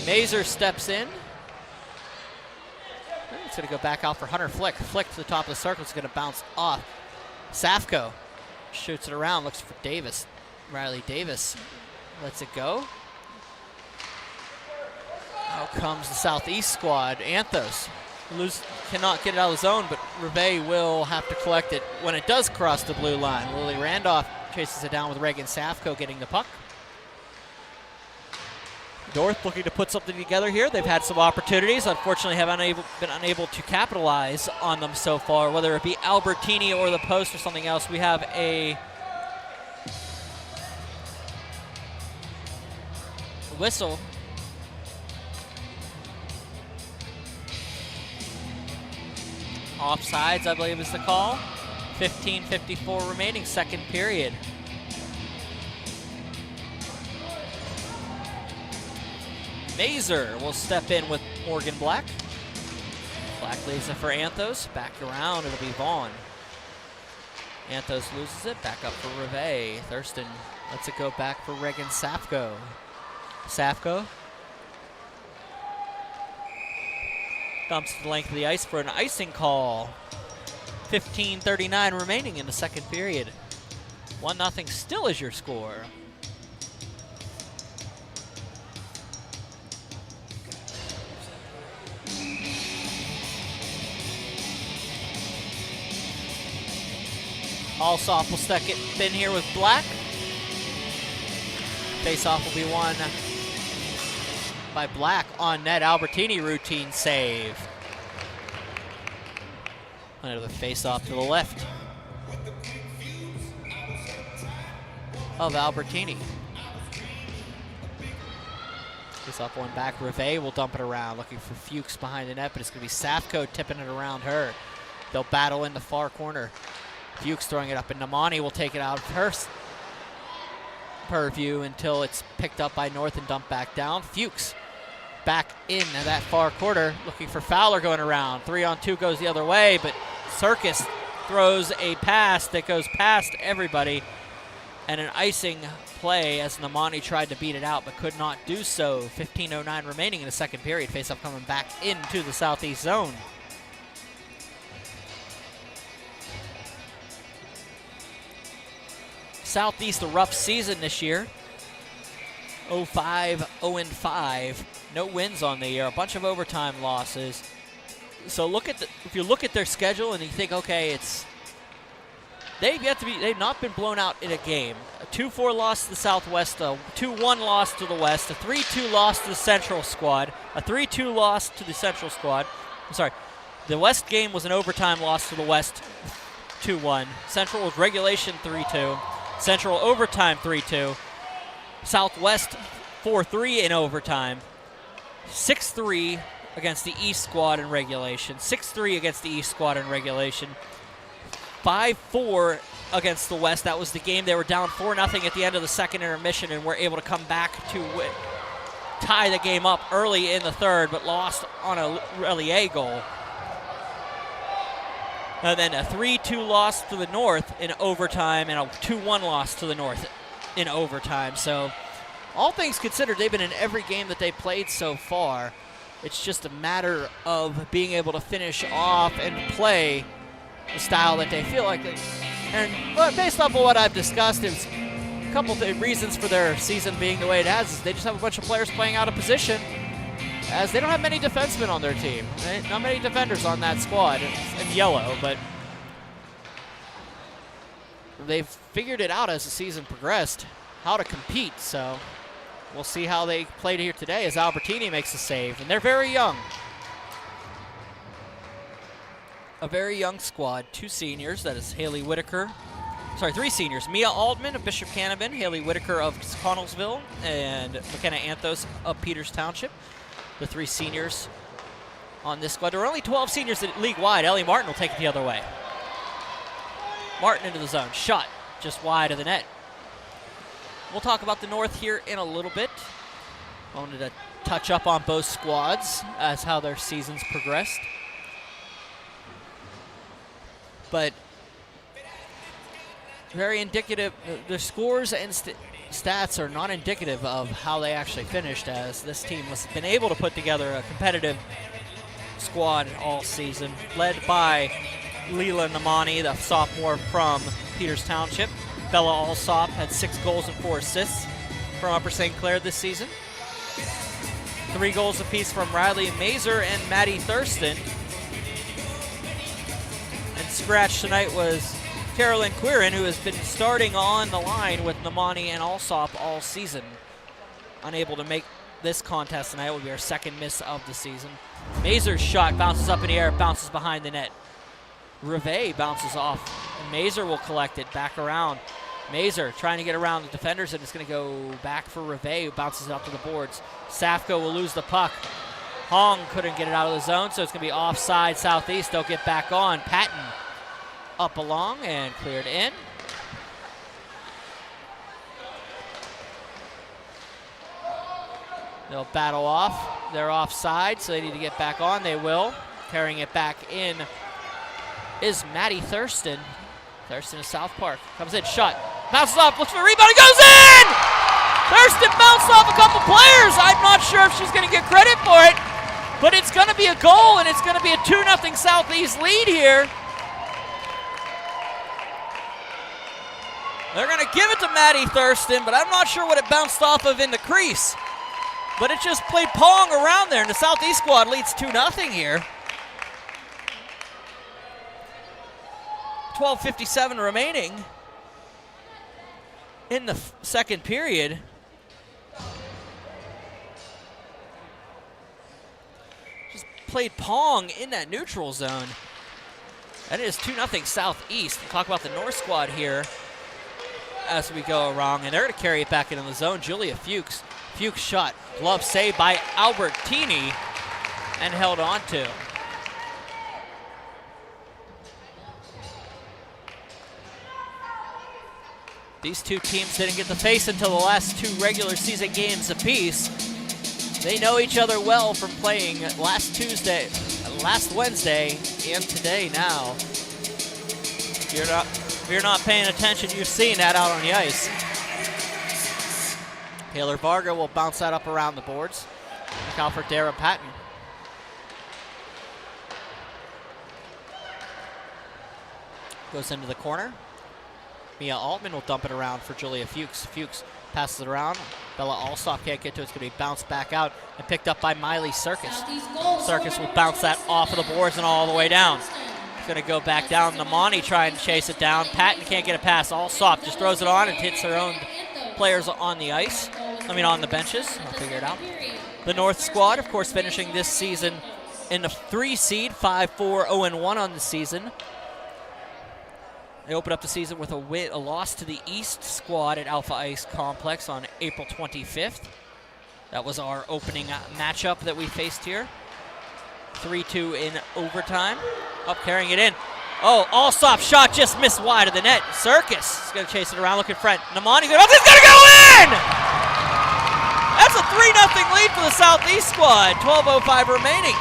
Mazer steps in. It's going to go back out for Hunter Flick. Flick to the top of the circle. It's going to bounce off. Safko shoots it around, looks for Davis. Riley Davis lets it go. Out comes the Southeast squad. Anthos cannot get it out of the zone, but Reve will have to collect it when it does cross the blue line. Lily Randolph chases it down with Reagan Safko getting the puck. North looking to put something together here. They've had some opportunities. Unfortunately, have been unable to capitalize on them so far, whether it be Albertini or the post or something else. We have a whistle. Offsides, I believe, is the call. 15:54 remaining, second period. Mazer will step in with Morgan Black. Black leaves it for Anthos. Back around, it'll be Vaughn. Anthos loses it. Back up for Reve. Thurston lets it go back for Reagan Safko. Safko dumps to the length of the ice for an icing call. 15:39 remaining in the second period. 1-0 still is your score. Allsoff will step in here with Black. Face-off will be won by Black on net. Albertini routine save. Another face-off to the left of Albertini. Face-off one back. Reve will dump it around, looking for Fuchs behind the net, but it's going to be Safko tipping it around her. They'll battle in the far corner. Fuchs throwing it up, and Namani will take it out of her purview until it's picked up by North and dumped back down. Fuchs back in that far quarter, looking for Fowler going around. 3-on-2 goes the other way, but Circus throws a pass that goes past everybody, and an icing play as Namani tried to beat it out but could not do so. 15:09 remaining in the second period. Face-off coming back into the Southeast zone. Southeast, a rough season this year. 0-5, no wins on the year, a bunch of overtime losses. So if you look at their schedule and you think, okay, they've not been blown out in a game. A 2-4 loss to the Southwest, a 2-1 loss to the West, a 3-2 loss to the Central squad, a 3-2 loss to the Central squad. I'm sorry, the West game was an overtime loss to the West, 2-1. Central was regulation 3-2. Central overtime 3-2. Southwest 4-3 in overtime. 6-3 against the East squad in regulation. 6-3 against the East squad in regulation. 5-4 against the West. That was the game they were down 4-0 at the end of the second intermission and were able to come back to tie the game up early in the third, but lost on a Relier goal. And then a 3-2 loss to the North in overtime and a 2-1 loss to the North in overtime. So all things considered, they've been in every game that they played so far. It's just a matter of being able to finish off and play the style that they feel like they. And based off of what I've discussed, it's a couple of reasons for their season being the way it has is they just have a bunch of players playing out of position. as they don't have many defensemen on their team. Not many defenders on that squad in yellow, but they've figured it out as the season progressed, how to compete. So we'll see how they played here today as Albertini makes a save, and they're very young. A very young squad, 2 seniors, that is Haley Whitaker. Sorry, 3 seniors. Mia Aldman of Bishop Cannabin, Haley Whitaker of Connellsville, and McKenna Anthos of Peters Township. The 3 seniors on this squad. There are only 12 seniors league-wide. Ellie Martin will take it the other way. Martin into the zone. Shot just wide of the net. We'll talk about the North here in a little bit. I wanted to touch up on both squads as how their seasons progressed. But very indicative. The scores and stats are not indicative of how they actually finished, as this team has been able to put together a competitive squad all season, led by Leela Namani, the sophomore from Peters Township. Bella Alsop had 6 goals and 4 assists from Upper St. Clair this season. 3 goals apiece from Riley Mazer and Maddie Thurston. And scratch tonight was Carolyn Quirin, who has been starting on the line with Namani and Alsop all season. Unable to make this contest tonight. Will be our 2nd miss of the season. Mazer's shot bounces up in the air, bounces behind the net. Rivet bounces off, and Mazer will collect it back around. Mazer trying to get around the defenders, and it's going to go back for Rivet, who bounces it up to the boards. Safko will lose the puck. Hong couldn't get it out of the zone, so it's going to be offside southeast. They'll get back on. Patton up along and cleared in. They'll battle off. They're offside, so they need to get back on. They will. Carrying it back in is Maddie Thurston. Thurston is South Park. Comes in, shot. Bounces off, looks for a rebound, it goes in! Thurston bounced off a couple players. I'm not sure if she's going to get credit for it, but it's going to be a goal, and it's going to be a 2-0 Southeast lead here. They're going to give it to Maddie Thurston, but I'm not sure what it bounced off of in the crease. But it just played pong around there, and the Southeast squad leads 2-0 here. 12:57 remaining in the second period. Just played pong in that neutral zone. And it is 2-0 Southeast. We'll talk about the North squad here as we go around, and they're going to carry it back into the zone. Julia Fuchs. Fuchs shot. Glove saved by Albertini and held on to. These 2 teams didn't get to face until the last 2 regular season games apiece. They know each other well from playing last Wednesday, and today now. If you're not paying attention, you've seen that out on the ice. Taylor Varga will bounce that up around the boards. Look out for Dara Patton. Goes into the corner. Mia Altman will dump it around for Julia Fuchs. Fuchs passes it around. Bella Alsop can't get to it. It's going to be bounced back out and picked up by Miley Circus. Circus will bounce that off of the boards and all the way down. It's going to go back down. Namani trying to chase it down. Patton can't get a pass. Alsop just throws it on and hits her own players on the ice. On the benches. I'll figure it out. The North squad, of course, finishing this season in the 3 seed, 5-4, 0-1 on the season. They opened up the season with a loss to the East squad at Alpha Ice Complex on April 25th. That was our opening matchup that we faced here. 3-2 in overtime. Up carrying it in. Oh, Alsop shot just missed wide of the net. Circus is going to chase it around, looking front. Namani, it's going to go in! That's a 3-0 lead for the Southeast squad. 12:05 remaining.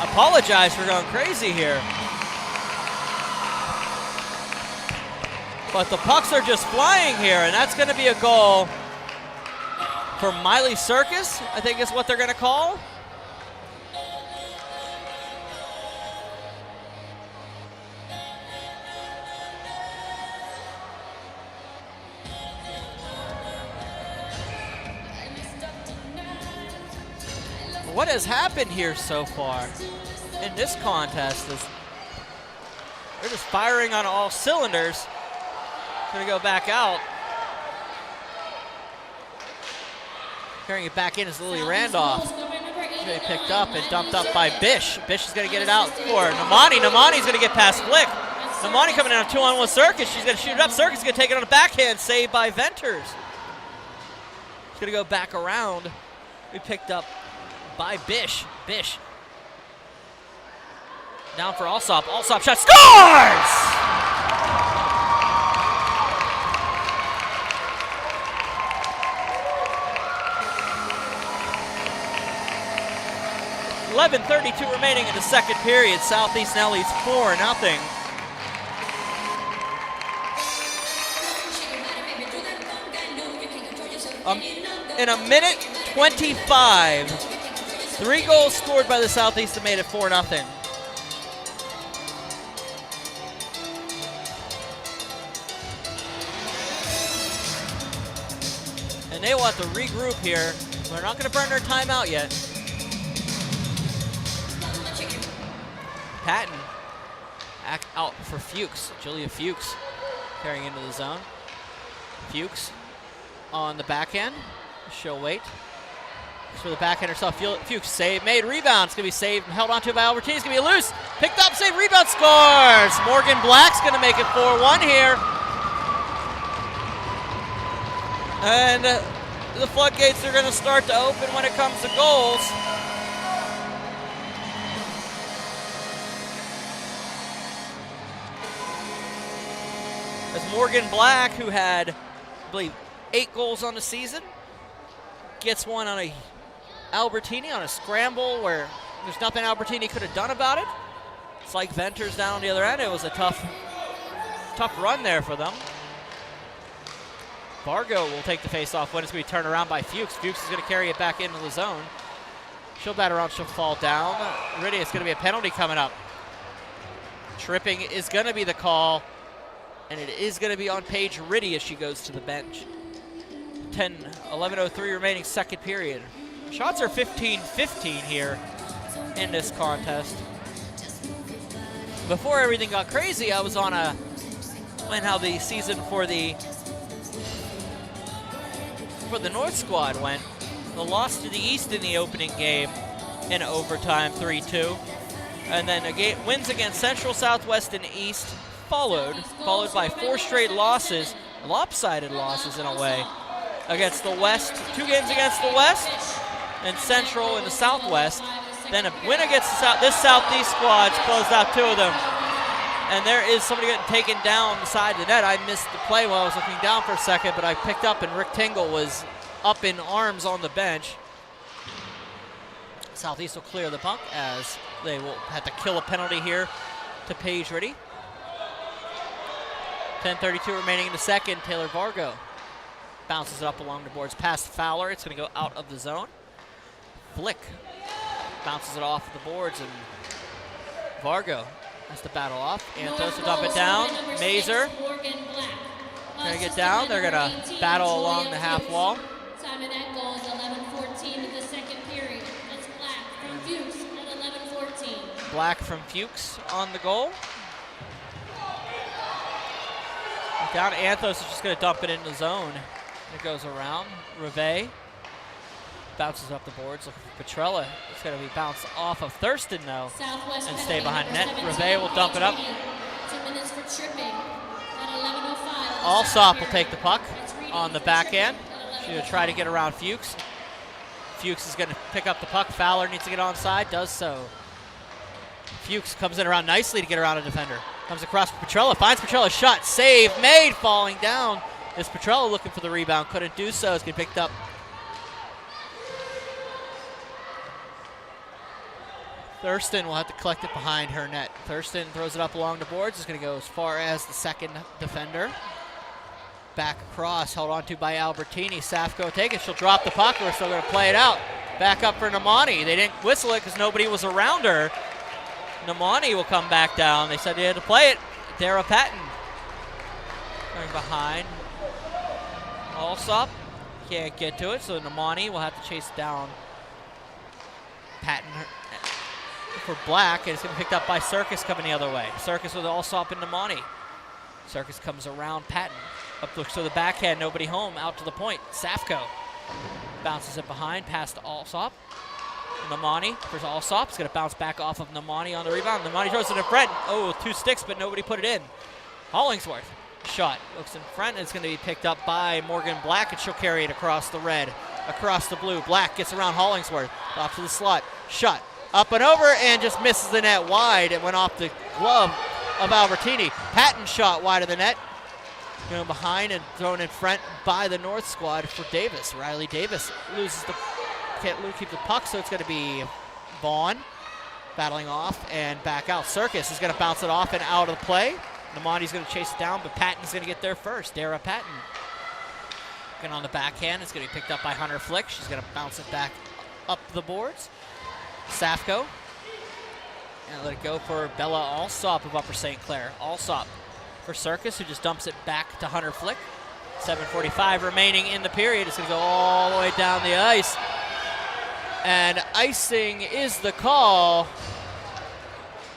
Apologize for going crazy here. But the pucks are just flying here, and that's going to be a goal for Miley Circus, I think is what they're going to call. what has happened here so far in this contest is they're just firing on all cylinders. Gonna go back out. Carrying it back in is Lily Randolph. They picked up and dumped up by Bish. Bish is going to get it out for Namani. Namani's going to get past Flick. Namani coming in on a 2-on-1 Circus. She's going to shoot it up. Circus is going to take it on the backhand. Saved by Venters. She's going to go back around. We picked up by Bish. Bish. Down for Alsop. Alsop shot. Scores! 11:32 remaining in the second period. Southeast now leads 4-0. In a minute 25, 3 goals scored by the Southeast that made it 4-0. And they will have to regroup here. They're not going to burn their timeout yet. Patton out for Fuchs. Julia Fuchs carrying into the zone. Fuchs on the backhand. She'll wait. For the backhand herself. Fuchs save, made, rebound. It's going to be saved and held onto by Albertini. It's going to be loose. Picked up, save, rebound, scores! Morgan Black's going to make it 4-1 here. And the floodgates are going to start to open when it comes to goals. As Morgan Black, who had, I believe, 8 goals on the season, gets one on a Albertini on a scramble where there's nothing Albertini could have done about it. It's like Venters down on the other end. It was a tough run there for them. Vargo will take the face-off when it's going to be turned around by Fuchs. Fuchs is going to carry it back into the zone. She'll bat around, she'll fall down. Riddy, it's going to be a penalty coming up. Tripping is going to be the call. And it is going to be on Paige Riddy as she goes to the bench. 11:03 remaining second period. Shots are 15-15 here in this contest. Before everything got crazy, I was on how the season for the North squad went. The loss to the East in the opening game in overtime, 3-2. And then wins against Central, Southwest, and East. Followed by 4 straight losses, lopsided losses in a way, against the West, 2 games against the West, and Central in the Southwest. Then a win against this Southeast squad closed out 2 of them. And there is somebody getting taken down the side of the net. I missed the play while I was looking down for a second, but I picked up and Rick Tingle was up in arms on the bench. Southeast will clear the puck as they will have to kill a penalty here to Paige Riddy. 10:32 remaining in the second. Taylor Vargo bounces it up along the boards past Fowler. It's going to go out of the zone. Flick bounces it off the boards, and Vargo has to battle off. Antos will dump it down. Mazer going to get down. They're going to battle along the half wall. Time of that goal is 11:14 in the second period. That's Black from Fuchs at 11:14. Black from Fuchs on the goal. Down Anthos is just going to dump it in the zone. It goes around. Reve bounces up the boards. Looking for Petrella. It's going to be bounced off of Thurston, though, and stay behind net. Reve will dump it up. 2 minutes for tripping at 11:05. Alsop will take the puck on the backhand. She's going to try to get around Fuchs. Fuchs is going to pick up the puck. Fowler needs to get onside. Does so. Fuchs comes in around nicely to get around a defender. Comes across for Petrella, finds Petrella, shot, save, made, falling down. Is Petrella looking for the rebound, couldn't do so. It's going to be picked up. Thurston will have to collect it behind her net. Thurston throws it up along the boards. It's going to go as far as the second defender. Back across, held on to by Albertini. Safko take it, she'll drop the puck. We're still going to play it out. Back up for Namani. They didn't whistle it because nobody was around her. Namani will come back down. They said they had to play it. Dara Patton going behind. Alsop can't get to it, so Namani will have to chase down Patton for Black, and it's going to be picked up by Circus coming the other way. Circus with Alsop and Namani. Circus comes around Patton. Up looks to the backhand, nobody home, out to the point. Safko bounces it behind, past Alsop. Namani for Alsop. It's going to bounce back off of Namani on the rebound. Namani throws it in front. Oh, 2 sticks, but nobody put it in. Hollingsworth, shot, looks in front, and it's going to be picked up by Morgan Black, and she'll carry it across the red, across the blue. Black gets around Hollingsworth, off to the slot, shot, up and over, and just misses the net wide. It went off the glove of Albertini. Patton shot wide of the net, going behind and thrown in front by the North squad for Davis. Riley Davis loses the, can't keep the puck, so it's going to be Vaughn battling off and back out. Circus is going to bounce it off and out of the play. Namani's going to chase it down, but Patton's going to get there first. Dara Patton. And on the backhand, it's going to be picked up by Hunter Flick. She's going to bounce it back up the boards. Safko. And let it go for Bella Alsop of Upper St. Clair. Alsop for Circus, who just dumps it back to Hunter Flick. 7:45 remaining in the period. It's going to go all the way down the ice. And icing is the call.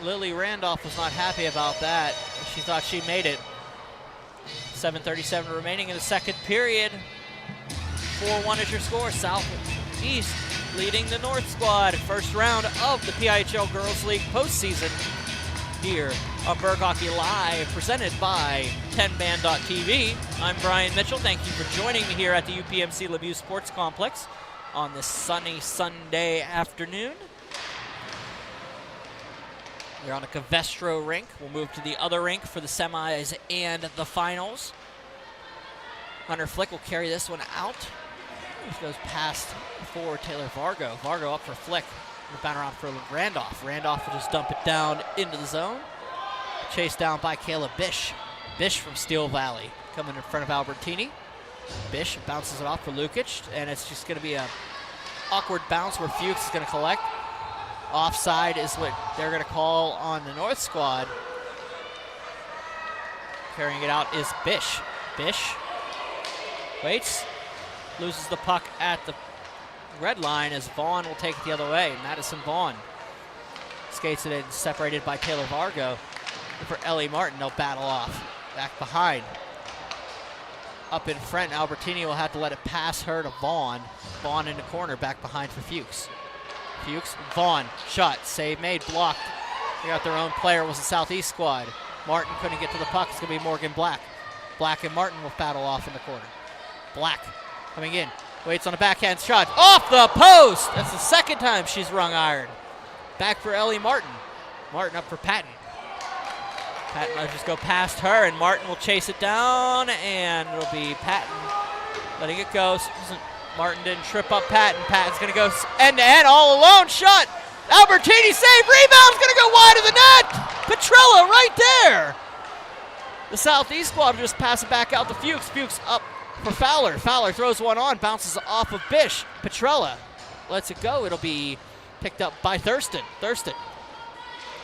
Lily Randolph was not happy about that. She thought she made it. 7:37 remaining in the second period. 4-1 is your score. Southeast leading the North squad. First round of the PIHL Girls League postseason here on Berg Hockey Live, presented by 10band.tv. I'm Brian Mitchell. Thank you for joining me here at the UPMC Lemieux Sports Complex on this sunny Sunday afternoon. We're on a Covestro rink. We'll move to the other rink for the semis and the finals. Hunter Flick will carry this one out. This goes past for Taylor Vargo. Vargo up for Flick. The bound around for Randolph. Randolph will just dump it down into the zone. Chased down by Kayla Bish. Bish from Steel Valley coming in front of Albertini. Bish bounces it off for Lukic, and it's just going to be a awkward bounce where Fuchs is going to collect. Offside is what they're going to call on the North squad. Carrying it out is Bish. Bish waits, loses the puck at the red line as Vaughn will take it the other way. Madison Vaughn skates it in, separated by Taylor Vargo. For Ellie Martin, they'll battle off. Back behind. Up in front, Albertini will have to let it pass her to Vaughn. Vaughn in the corner, back behind for Fuchs. Fuchs, Vaughn, shot, save made, blocked. They got their own player, was the Southeast squad. Martin couldn't get to the puck, it's gonna be Morgan Black. Black and Martin will battle off in the corner. Black coming in, waits on a backhand shot, off the post! That's the second time she's rung iron. Back for Ellie Martin. Martin up for Patton. Patton will just go past her, and Martin will chase it down, and it'll be Patton letting it go. Martin didn't trip up Patton. Patton's going to go end-to-end all alone. Shot. Albertini save. Rebound's going to go wide of the net. Petrella right there. The Southeast squad will just pass it back out to Fuchs. Fuchs up for Fowler. Fowler throws one on, bounces off of Bish. Petrella lets it go. It'll be picked up by Thurston. Thurston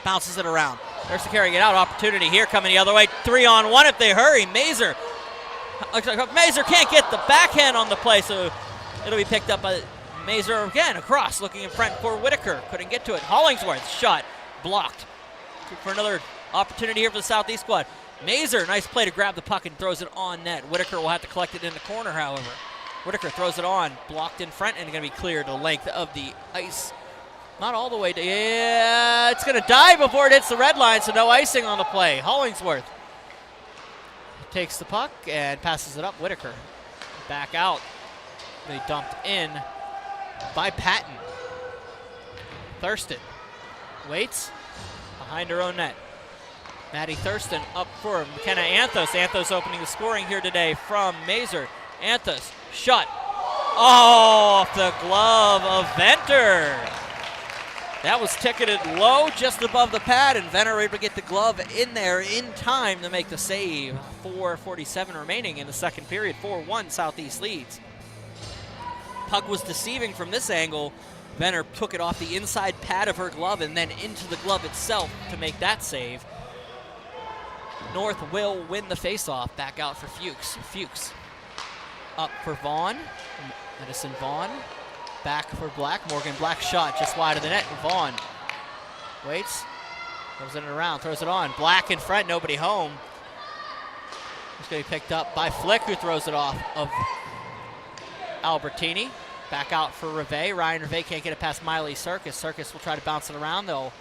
bounces it around. Thurston carrying it out. Opportunity here coming the other way. 3-on-1 if they hurry. Mazer. Looks like Mazer can't get the backhand on the play, so it'll be picked up by Mazer again, across, looking in front for Whitaker. Couldn't get to it. Hollingsworth, shot, blocked. For another opportunity here for the Southeast squad. Mazer, nice play to grab the puck and throws it on net. Whitaker will have to collect it in the corner, however. Whitaker throws it on, blocked in front, and going to be cleared the length of the ice. Not all the way to, yeah, it's going to dive before it hits the red line, so no icing on the play. Hollingsworth takes the puck and passes it up. Whitaker back out. They dumped in by Patton. Thurston waits behind her own net. Maddie Thurston up for McKenna Anthos. Anthos opening the scoring here today from Mazer. Anthos, shot. Oh, off the glove of Venter. That was ticketed low just above the pad, and Venter able to get the glove in there in time to make the save. 4:47 remaining in the second period. 4-1 Southeast leads. Puck was deceiving from this angle. Venter took it off the inside pad of her glove and then into the glove itself to make that save. North will win the faceoff. Back out for Fuchs. Fuchs up for Vaughn. Madison Vaughn back for Black. Morgan Black shot just wide of the net. Vaughn waits, throws it around, throws it on. Black in front, nobody home. It's going to be picked up by Flick, who throws it off of Albertini. Back out for Reve. Ryan Reve can't get it past Miley Circus. Circus will try to bounce it around. They'll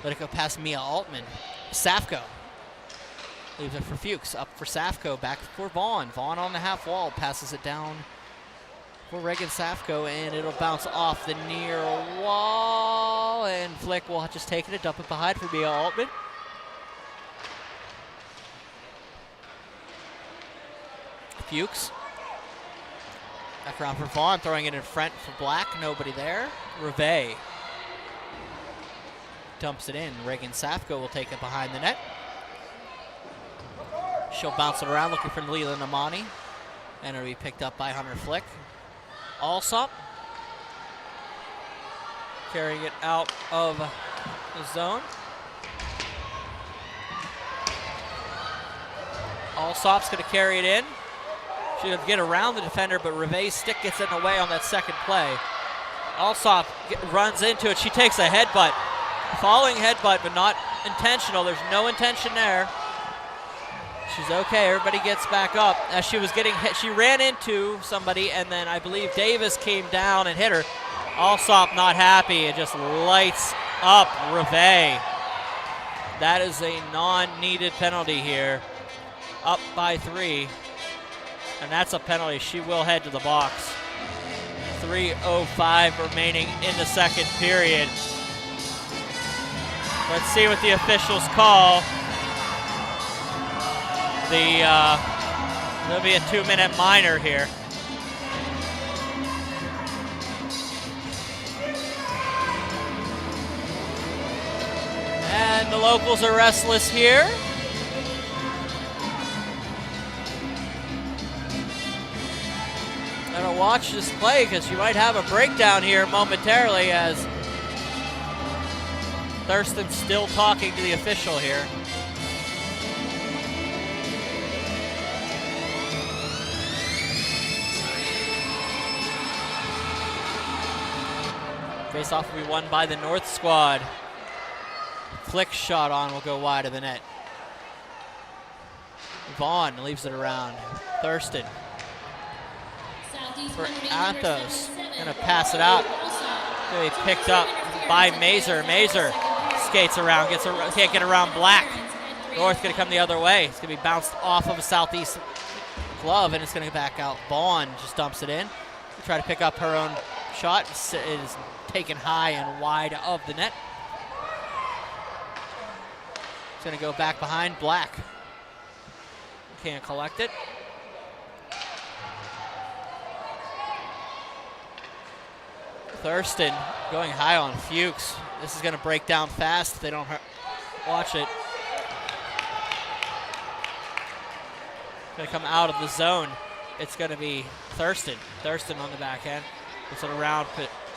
let it go past Mia Altman. Safko leaves it for Fuchs. Up for Safko. Back for Vaughn. Vaughn on the half wall. Passes it down for Reagan Safko, and it'll bounce off the near wall. And Flick will just take it and dump it behind for Mia Altman. Fuchs. Back around for Vaughn, throwing it in front for Black. Nobody there. Reve dumps it in. Reagan Safko will take it behind the net. She'll bounce it around, looking for Leland Amani. And it'll be picked up by Hunter Flick. Alsop carrying it out of the zone. Alsop's going to carry it in. She'll get around the defender, but Reve's stick gets in the way on that second play. Alsop runs into it. She takes a headbutt. Falling headbutt, but not intentional. There's no intention there. She's okay. Everybody gets back up. As she was getting hit, she ran into somebody, and then I believe Davis came down and hit her. Alsop not happy. It just lights up Reve. That is a non-needed penalty here. Up by 3. And that's a penalty. She will head to the box. 3:05 remaining in the second period. Let's see what the officials call. There'll be a 2-minute minor here. And the locals are restless here. Gonna watch this play because you might have a breakdown here momentarily, as Thurston's still talking to the official here. Face-off will be won by the North squad. Flick shot on will go wide of the net. Vaughn leaves it around. Thurston for Athos. Gonna pass it out. Gonna be picked up by Mazer. Mazer skates around, can't get around Black. North gonna come the other way. It's gonna be bounced off of a southeast glove, and it's gonna back out. Vaughn just dumps it in. Try to pick up her own shot. It is taken high and wide of the net. It's gonna go back behind Black. Can't collect it. Thurston going high on Fuchs. This is going to break down fast if they don't watch it. Going to come out of the zone. It's going to be Thurston. Thurston on the backhand. Puts it around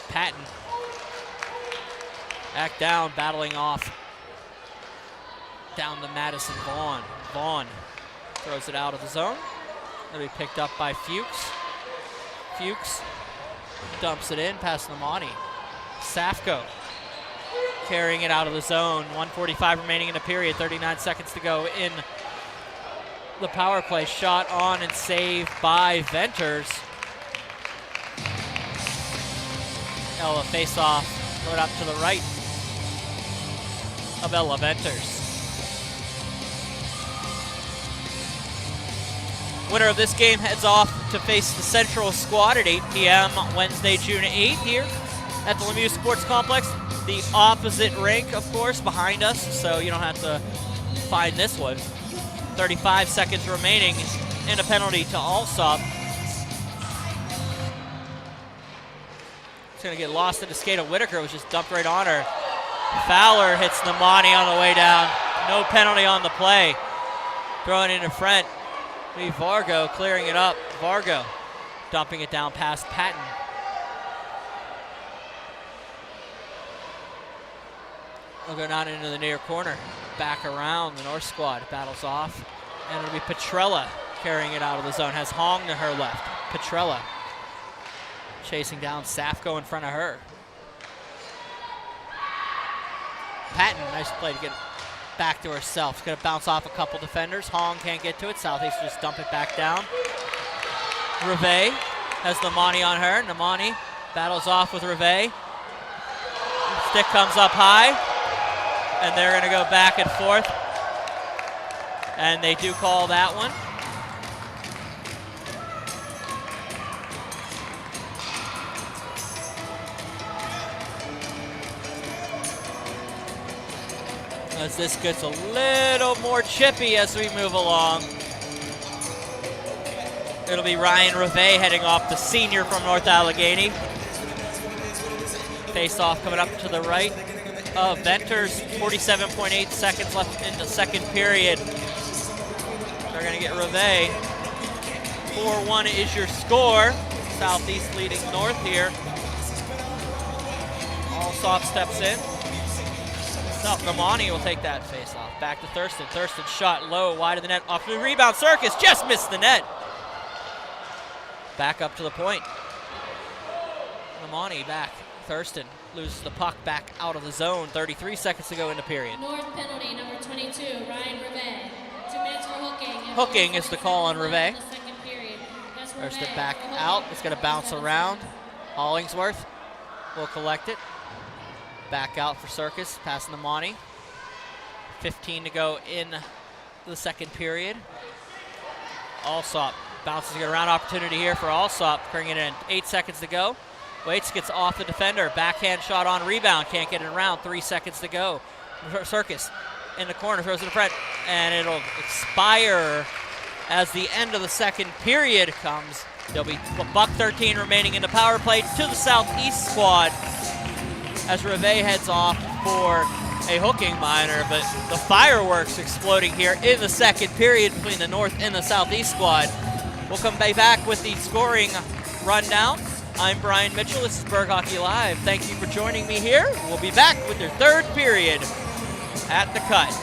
Patton. Back down, battling off. Down to Madison Vaughn. Vaughn throws it out of the zone. It'll be picked up by Fuchs. Fuchs dumps it in past Namani. Safko carrying it out of the zone. 1:45 remaining in the period. 39 seconds to go in the power play. Shot on and saved by Venters. Ella face-off. Put up to the right of Ella Venters. Winner of this game heads off to face the Central squad at 8 p.m. Wednesday, June 8th here at the Lemieux Sports Complex. The opposite rink, of course, behind us, so you don't have to find this one. 35 seconds remaining and a penalty to Alsop. It's going to get lost in the skate of Whitaker. It was just dumped right on her. Fowler hits Namani on the way down. No penalty on the play. Throwing it in front. Vargo clearing it up. Vargo dumping it down past Patton. We'll go down into the near corner. Back around, the North squad battles off. And it'll be Petrella carrying it out of the zone. Has Hong to her left. Petrella chasing down Safko in front of her. Patton, nice play to get back to herself. She's going to bounce off a couple defenders. Hong can't get to it. Southeast just dump it back down. Reve has Namani on her. Namani battles off with Reve. Stick comes up high, and they're going to go back and forth. And they do call that one. As this gets a little more chippy as we move along. It'll be Ryan Reve heading off, the senior from North Allegheny. Face off coming up to the right of Venters. 47.8 seconds left in the second period. They're going to get Reve. 4-1 is your score. Southeast leading North here. Allsop steps in. No, Namani will take that face off. Back to Thurston. Thurston shot low, wide of the net. Off the rebound. Circus just missed the net. Back up to the point. Namani back. Thurston loses the puck back out of the zone. 33 seconds to go in the period. North penalty, number 22, Ryan Reve. 2 minutes for hooking. Hooking is the call on Reve. Thurston back out. It's going to bounce around. Hollingsworth will collect it. Back out for Circus, passing Namani. 15 to go in the second period. Allsop bounces, get around opportunity here for Allsop, bringing it in. 8 seconds to go. Waits, gets off the defender. Backhand shot on rebound, can't get it around. 3 seconds to go. Circus in the corner, throws it in front, and it'll expire as the end of the second period comes. There'll be $1:13 remaining in the power play to the Southeast squad as Reve heads off for a hooking minor, but the fireworks exploding here in the second period between the North and the Southeast squad. We'll come back with the scoring rundown. I'm Brian Mitchell, this is Berg Hockey Live. Thank you for joining me here. We'll be back with your third period at the cut.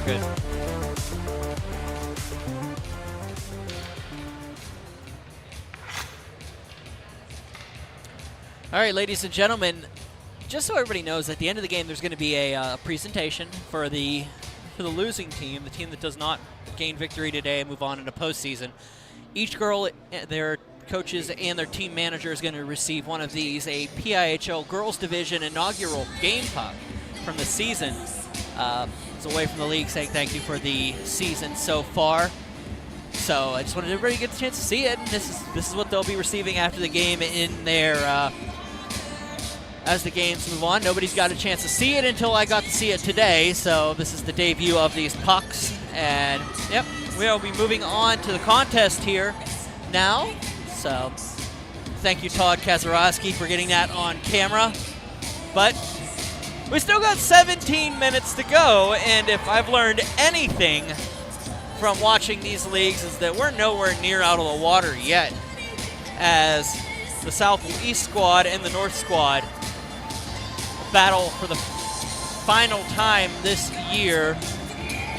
good. All right, ladies and gentlemen, just so everybody knows, at the end of the game, there's going to be a presentation for the losing team, the team that does not gain victory today and move on into postseason. Each girl, their coaches, and their team manager is going to receive one of these, a PIHL Girls Division inaugural game puck from the season. It's a way from the league saying thank you for the season so far. So I just wanted everybody to get the chance to see it. And this is what they'll be receiving after the game in their as the games move on. Nobody's got a chance to see it until I got to see it today. So this is the debut of these pucks. And yep, we'll be moving on to the contest here now. So thank you, Todd Kazarowski, for getting that on camera. But we still got 17 minutes to go, and if I've learned anything from watching these leagues is that we're nowhere near out of the water yet, as the Southeast squad and the North squad battle for the final time this year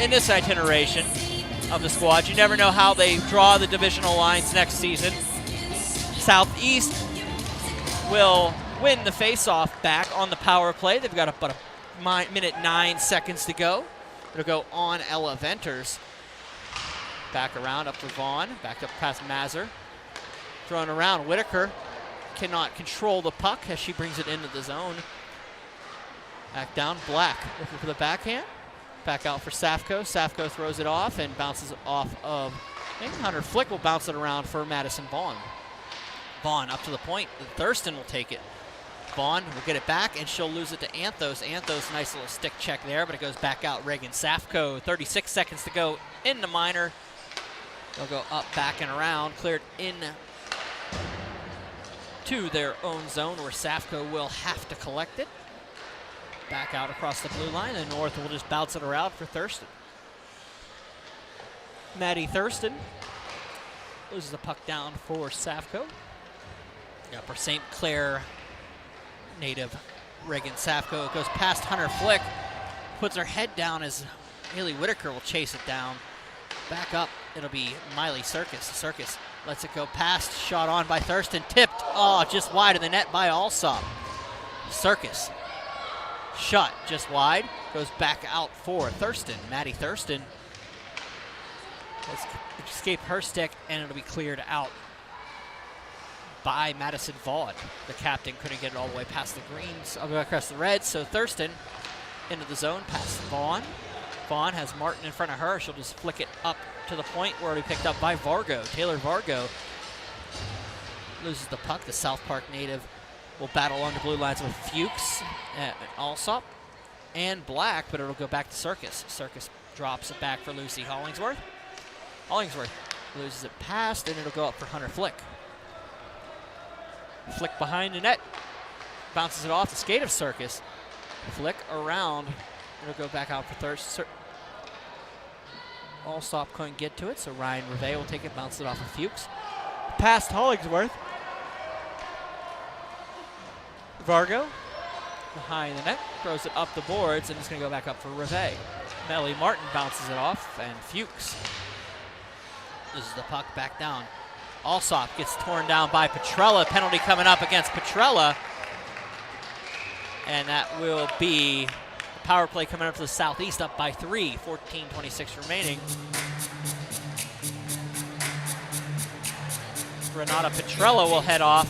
in this itineration of the squad. You never know how they draw the divisional lines next season. Southeast will win the face-off back on the power play. They've got about a minute 9 seconds to go. It'll go on Ella Venters. Back around up to Vaughn. Back up past Mazur. Thrown around. Whitaker cannot control the puck as she brings it into the zone. Back down. Black looking for the backhand. Back out for Safko. Safko throws it off and bounces it off of, I think Hunter Flick will bounce it around for Madison Vaughn. Vaughn up to the point. Thurston will take it. Vaughn will get it back, and she'll lose it to Anthos. Anthos, nice little stick check there, but it goes back out. Reagan Safko, 36 seconds to go in the minor. They'll go up, back, and around. Cleared in to their own zone where Safko will have to collect it. Back out across the blue line, and North will just bounce it around for Thurston. Maddie Thurston loses the puck down for Safko. Upper St. Clair native Reagan Safko goes past Hunter Flick, puts her head down as Haley Whitaker will chase it down. Back up, it'll be Miley Circus. Circus lets it go past, shot on by Thurston, tipped, just wide of the net by Alsop. Circus, shot just wide, goes back out for Thurston. Maddie Thurston has escaped her stick, and it'll be cleared out by Madison Vaughn. The captain couldn't get it all the way past the greens, across the reds, so Thurston into the zone, past Vaughn. Vaughn has Martin in front of her. She'll just flick it up to the point where it'll be picked up by Vargo. Taylor Vargo loses the puck. The South Park native will battle on the blue lines with Fuchs, Alsop, and Black, but it'll go back to Circus. Circus drops it back for Lucy Hollingsworth. Hollingsworth loses it past, and it'll go up for Hunter Flick. Flick behind the net, bounces it off the skate of Circus. Flick around, it'll go back out for Thurston. Alsop couldn't get to it, so Ryan Reve will take it, bounce it off of Fuchs. Past Hollingsworth. Vargo behind the net, throws it up the boards, and it's going to go back up for Reve. Melly Martin bounces it off, and Fuchs loses the puck back down. Alsop gets torn down by Petrella. Penalty coming up against Petrella. And that will be the power play coming up for the Southeast, up by 3, 14:26 remaining. Renata Petrella will head off.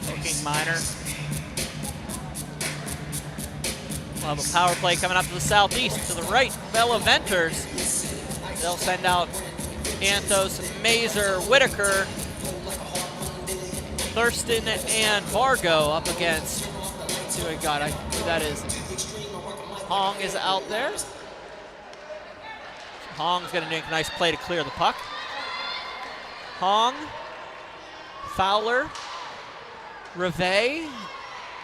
Hooking minor. We'll have a power play coming up to the Southeast. To the right, Bella Venters. They'll send out Anthos, Mazur, Whitaker, Thurston, and Vargo up against, see what I got, who that is. Hong is out there. Hong's gonna make a nice play to clear the puck. Hong, Fowler, Reve,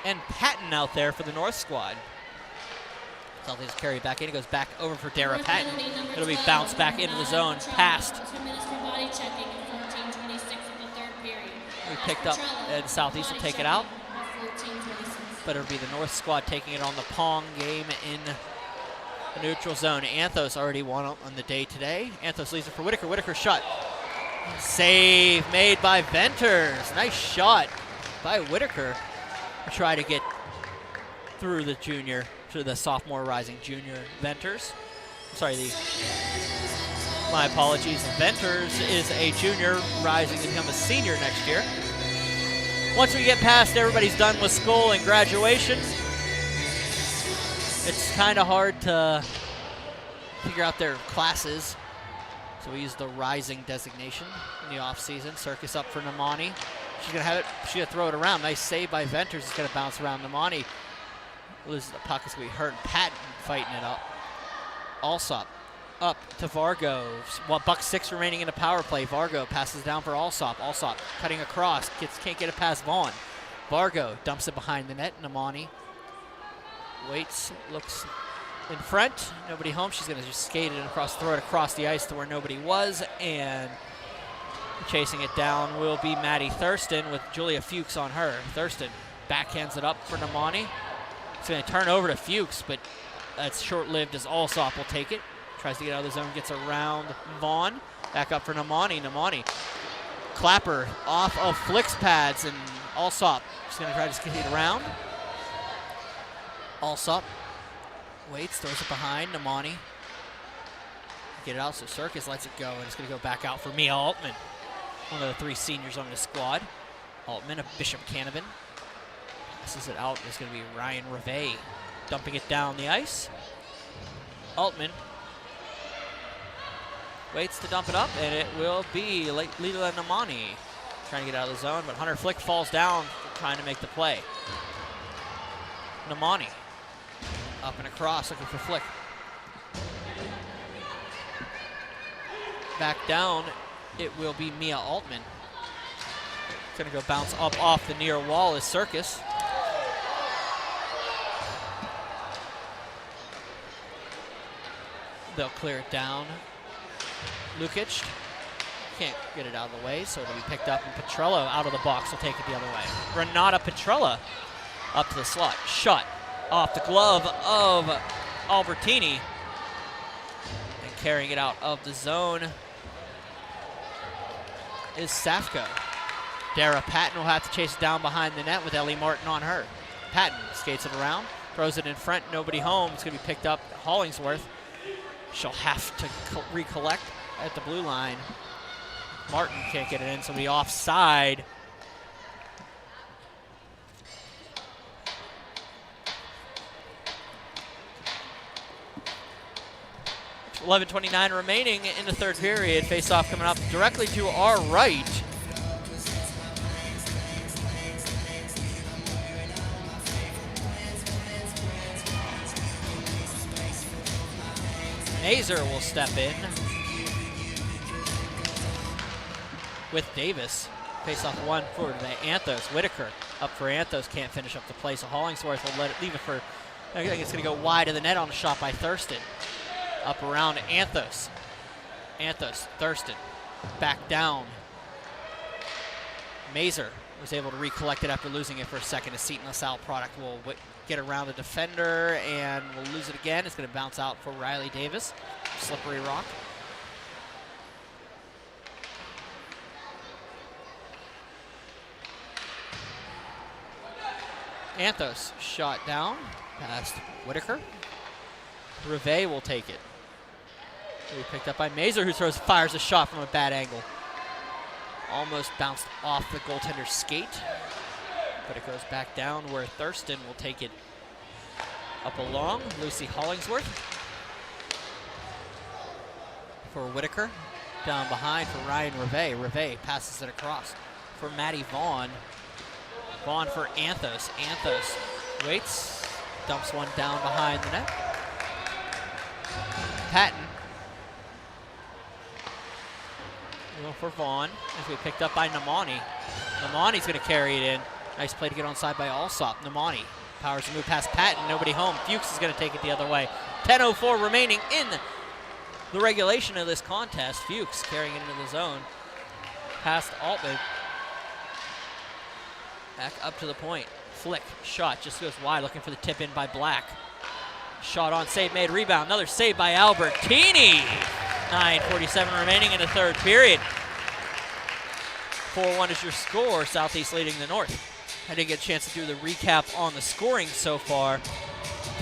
and Patton out there for the North squad. Southeast carry back in. It goes back over for Dara Patton. It'll be bounced back into the zone, past. 2 minutes for body checking in 14:26 of the third period. We picked up, and Southeast will take it out. but it'll be the North squad taking it on the Pong game in the neutral zone. Anthos already won on the day today. Anthos leaves it for Whitaker. Whitaker shot. Save made by Venters. Nice shot by Whitaker to try to get through the junior, to the sophomore rising junior Venters. Sorry, my apologies. Venters is a junior rising to become a senior next year. Once we get past everybody's done with school and graduation, it's kind of hard to figure out their classes. So we use the rising designation in the off season. Circus up for Namani. She's gonna have it, she's gonna throw it around. Nice save by Venters. It's gonna bounce around Namani. Loses the puck, it's gonna be hurt. Patton fighting it up. Alsop up to Vargo. Well, $1.06 remaining in the power play. Vargo passes down for Alsop. Alsop cutting across. Can't get it past Vaughn. Vargo dumps it behind the net. Namani waits, looks in front. Nobody home. She's going to just skate it across, throw it across the ice to where nobody was. And chasing it down will be Maddie Thurston with Julia Fuchs on her. Thurston backhands it up for Namani. It's going to turn over to Fuchs, but that's short-lived as Alsop will take it. Tries to get out of the zone, gets around Vaughn. Back up for Namani. Namani. Clapper off of Flick's pads, and Alsop is going to try to skate it around. Alsop waits, throws it behind. Namani. Get it out, so Circus lets it go, and it's going to go back out for Mia Altman, one of the 3 seniors on the squad. Altman of Bishop Canavan. Passes it out. It's going to be Ryan Reve dumping it down the ice. Altman waits to dump it up, and it will be Lila Namani trying to get out of the zone, but Hunter Flick falls down trying to make the play. Namani up and across looking for Flick. Back down, it will be Mia Altman. It's going to go bounce up off the near wall as Circus. They'll clear it down. Lukic can't get it out of the way, so it'll be picked up, and Petrella out of the box will take it the other way. Renata Petrella up to the slot. Shot off the glove of Albertini, and carrying it out of the zone is Safko. Dara Patton will have to chase it down behind the net with Ellie Martin on her. Patton skates it around, throws it in front, nobody home. It's going to be picked up. Hollingsworth. She'll have to recollect at the blue line. Martin can't get it in, so it'll be offside. .11:29 remaining in the third period. Face-off coming up directly to our right. Mazer will step in with Davis. Face off one forward to Anthos. Whitaker up for Anthos. Can't finish up the play, so Hollingsworth will leave it for, I think it's going to go wide of the net on a shot by Thurston. Up around Anthos. Anthos, Thurston, back down. Mazer was able to recollect it after losing it for a second. A Seton LaSalle product will get around the defender and will lose it again. It's going to bounce out for Riley Davis. Slippery rock. Anthos shot down past Whitaker. Reve will take it. It'll be picked up by Mazer, who fires a shot from a bad angle. Almost bounced off the goaltender's skate, but it goes back down where Thurston will take it up along. Lucy Hollingsworth for Whitaker. Down behind for Ryan Reve. Reve passes it across for Maddie Vaughn. Vaughn for Anthos. Anthos waits, dumps one down behind the net. Patton. For Vaughn, as we picked up by Namani. Namani's going to carry it in. Nice play to get onside by Alsop. Namani powers to move past Patton. Nobody home. Fuchs is going to take it the other way. 10:04 remaining in the regulation of this contest. Fuchs carrying it into the zone. Past Altman. Back up to the point. Flick, shot, just goes wide, looking for the tip in by Black. Shot on, save made, rebound, another save by Albertini. 9:47 remaining in the third period. 4-1 is your score, Southeast leading the North. I didn't get a chance to do the recap on the scoring so far.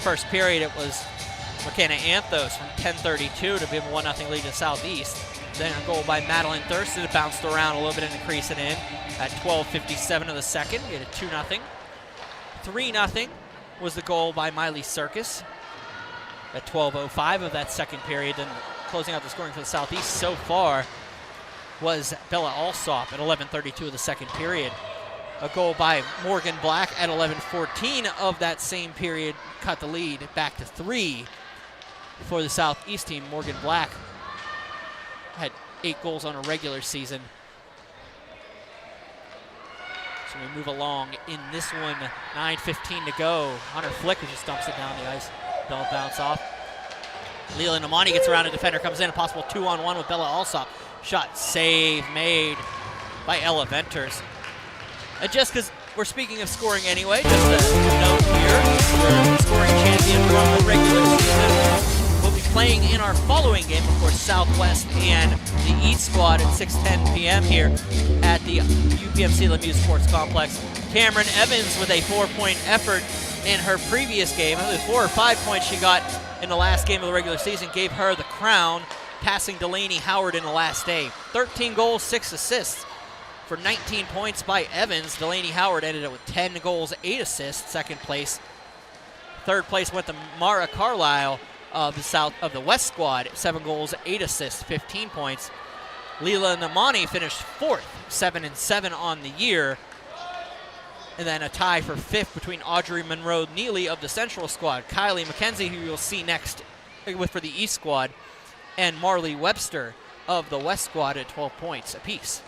First period, it was McKenna Anthos from 10:32 to give a 1-0 lead to Southeast. Then a goal by Madeline Thurston. It bounced around a little bit in the crease and in. At 12:57 of the second, we had a 2-0. 3-0 was the goal by Miley Circus at 12:05 of that second period. Then closing out the scoring for the Southeast so far was Bella Alsop at 11:32 of the second period. A goal by Morgan Black at 11:14 of that same period cut the lead back to 3 for the Southeast team. Morgan Black had 8 goals on a regular season. So we move along in this one. 9:15 to go. Hunter Flick just dumps it down the ice. Don't bounce off. Leland Amani gets around, a defender comes in, a possible 2-on-1 with Bella Alsop. Shot save made by Ella Venters. And just because we're speaking of scoring anyway, just a note here, we're the scoring champion from the regular season. We'll be playing in our following game, of course, Southwest and the East squad at 6:10 p.m. here at the UPMC Lemieux Sports Complex. Cameron Evans with a 4-point effort in her previous game. The 4 or 5 points she got in the last game of the regular season gave her the crown, passing Delaney Howard in the last day. 13 goals, 6 assists. For 19 points by Evans, Delaney Howard ended up with 10 goals, 8 assists, second place. Third place went to Mara Carlisle of the West squad, 7 goals, 8 assists, 15 points. Leela Namani finished 4th, 7-7 on the year. And then a tie for 5th between Audrey Monroe Neely of the Central squad, Kylie McKenzie, who you'll see next for the East squad, and Marley Webster of the West squad at 12 points apiece.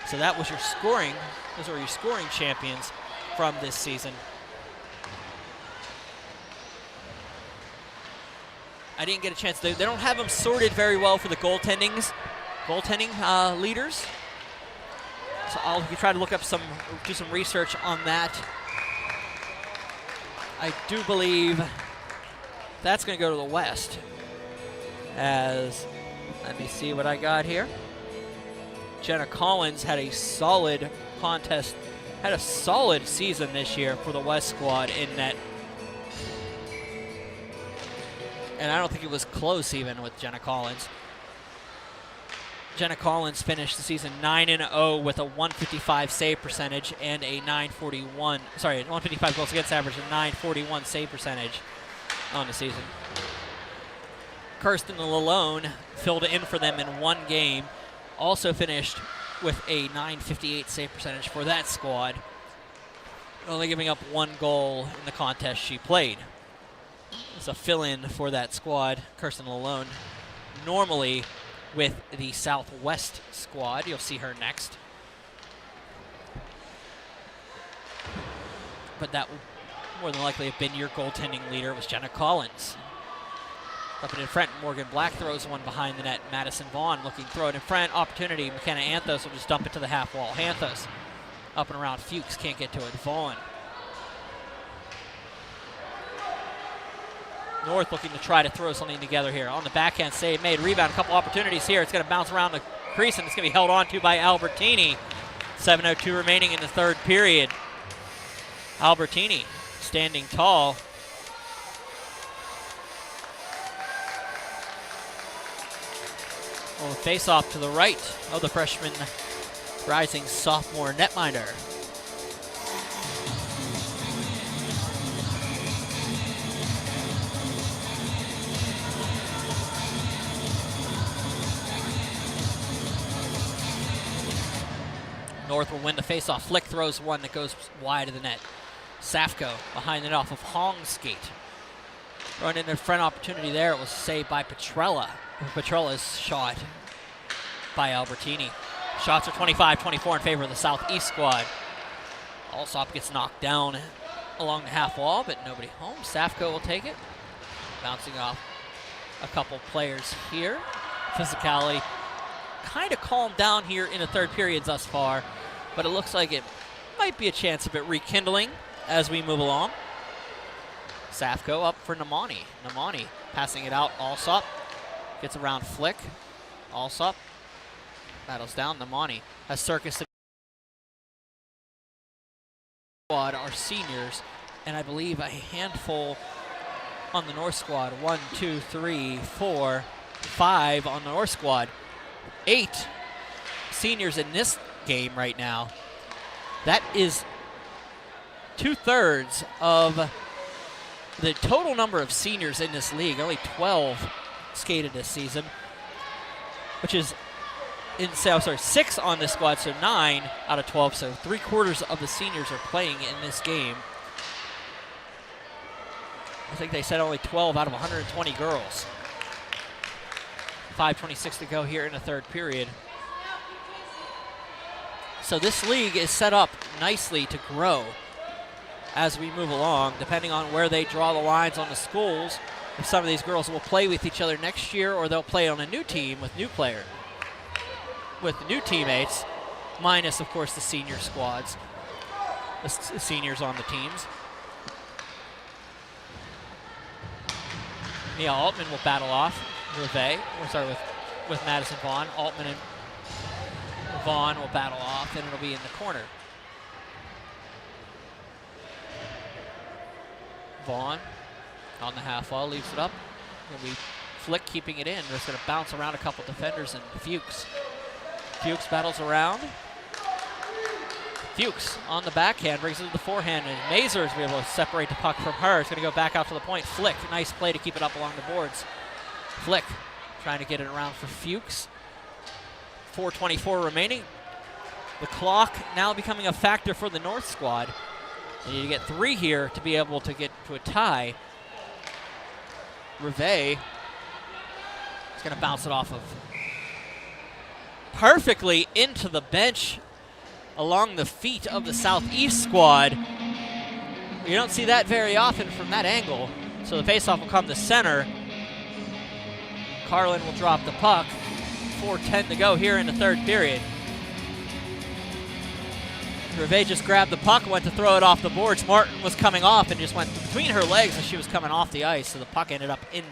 So that was your scoring. Those are your scoring champions from this season. I didn't get a chance to. They don't have them sorted very well for the goaltending leaders. So I'll try to look up do some research on that. I do believe that's going to go to the West. Let me see what I got here. Jenna Collins had a solid contest, had a solid season this year for the West squad in net. And I don't think it was close even with Jenna Collins. Jenna Collins finished the season 9-0 with a 155 save percentage and a 155 goals against average and 941 save percentage on the season. Kirsten Lalone filled in for them in one game. Also finished with a 958 save percentage for that squad, only giving up 1 goal in the contest she played. It's a fill-in for that squad, Kirsten Lalone. Normally with the Southwest squad, you'll see her next. But that would more than likely have been your goaltending leader, was Jenna Collins. Up and in front, Morgan Black throws one behind the net. Madison Vaughn looking to throw it in front. Opportunity, McKenna Anthos will just dump it to the half wall. Anthos up and around Fuchs, can't get to it. Vaughn. North looking to try to throw something together here. On the backhand save made, rebound, a couple opportunities here. It's going to bounce around the crease and it's going to be held on to by Albertini. 7:02 remaining in the third period. Albertini standing tall. Well, face off to the right of the freshman rising sophomore netminder. North will win the face-off. Flick throws one that goes wide of the net. Safko behind it off of Hongskate. Running in the front opportunity there. It was saved by Petrella. Petrella's shot by Albertini. Shots are 25-24 in favor of the Southeast squad. Alsop gets knocked down along the half wall, but nobody home. Safko will take it. Bouncing off a couple players here. Physicality kind of calmed down here in the third period thus far, but it looks like it might be a chance of it rekindling as we move along. Safko up for Namani. Namani passing it out. Alsop gets around Flick. Alsop battles down. Namani has Circus. Squad are seniors, and I believe a handful on the North squad. 1, 2, 3, 4, 5 on the North squad. 8 seniors in this game right now. That is 2/3 of the total number of seniors in this league. Only 12 skated this season, which is 6 on this squad, so 9 out of 12. So 3/4 of the seniors are playing in this game. I think they said only 12 out of 120 girls. 5:26 to go here in the third period. So this league is set up nicely to grow as we move along, depending on where they draw the lines on the schools. If some of these girls will play with each other next year, or they'll play on a new team with new players, with new teammates, minus, of course, the senior squads, the seniors on the teams. Mia Altman will battle off Reve. We'll start with Madison Vaughn. Altman and Vaughn will battle off, and it'll be in the corner. Vaughn on the half wall, leaves it up. It'll be Flick keeping it in. It's going to bounce around a couple defenders, and Fuchs. Fuchs battles around. Fuchs on the backhand, brings it to the forehand, and Mazur is able to separate the puck from her. It's going to go back out to the point. Flick, nice play to keep it up along the boards. Flick trying to get it around for Fuchs. 4:24 remaining. The clock now becoming a factor for the North squad. They need to get 3 here to be able to get to a tie. Reve is going to bounce it off of perfectly into the bench along the feet of the Southeast squad. You don't see that very often from that angle. So the faceoff will come to center. Carlin will drop the puck. 4:10 to go here in the third period. Reve just grabbed the puck, went to throw it off the boards. Martin was coming off and just went between her legs as she was coming off the ice, so the puck ended up in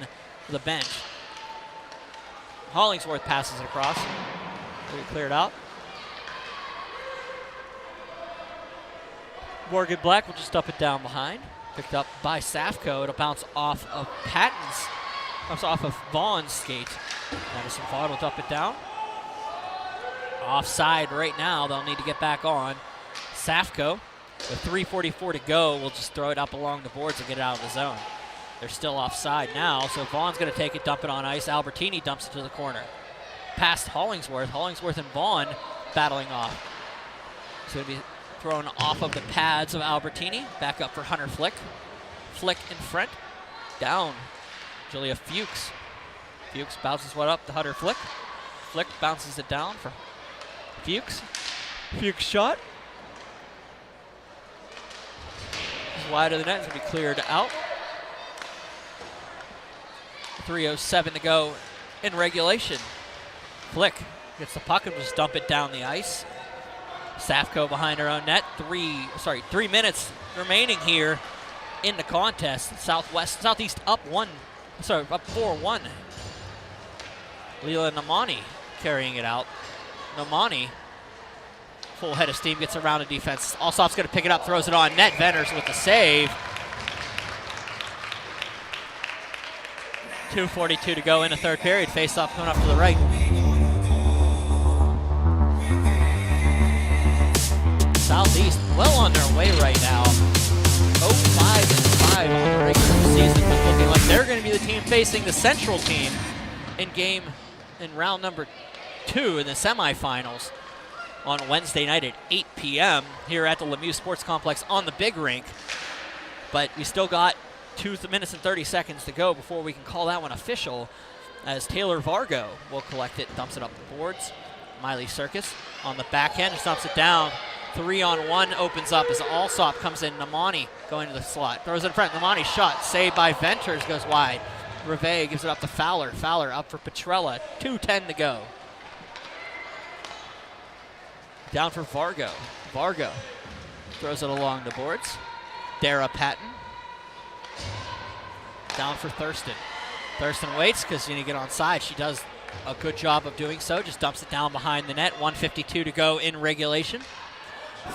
the bench. Hollingsworth passes it across. We cleared out. Morgan Black will just dump it down behind. Picked up by Safko. It'll bounce off of Patton's. Comes off of Vaughn's skate. Madison Vaughn will dump it down. Offside right now. They'll need to get back on. Safko, with 3:44 to go, will just throw it up along the boards and get it out of the zone. They're still offside now, so Vaughn's going to take it, dump it on ice. Albertini dumps it to the corner. Past Hollingsworth. Hollingsworth and Vaughn battling off. It's going to be thrown off of the pads of Albertini. Back up for Hunter Flick. Flick in front. Down. Julia Fuchs. Fuchs bounces one up to Hunter Flick. Flick bounces it down for Fuchs. Fuchs shot. It's wide of the net. It's going to be cleared out. 3:07 to go in regulation. Flick gets the puck and just dump it down the ice. Safko behind her own net. 3 minutes remaining here in the contest. Southeast up 4-1. Leela Namani carrying it out. Namani, full head of steam, gets around the defense. Alsop's going to pick it up, throws it on net. Venners with the save. 2:42 to go in the third period. Face-off coming up to the right. Southeast well on their way right now. 0-5-5 on the regular season, but looking like they're going to be the team facing the Central team in round number 2 in the semifinals on Wednesday night at 8 p.m. here at the Lemieux Sports Complex on the big rink. But we still got 2 minutes and 30 seconds to go before we can call that one official, as Taylor Vargo will collect it, dumps it up the boards. Miley Circus on the backhand, just dumps it down. 3-on-1 opens up as Alsop comes in. Namani going to the slot, throws it in front. Namani shot, saved by Venters, goes wide. Reve gives it up to Fowler. Fowler up for Petrella. 2:10 to go. Down for Vargo. Vargo throws it along the boards. Dara Patton. Down for Thurston. Thurston waits because you need to get onside. She does a good job of doing so. Just dumps it down behind the net. 1:52 to go in regulation.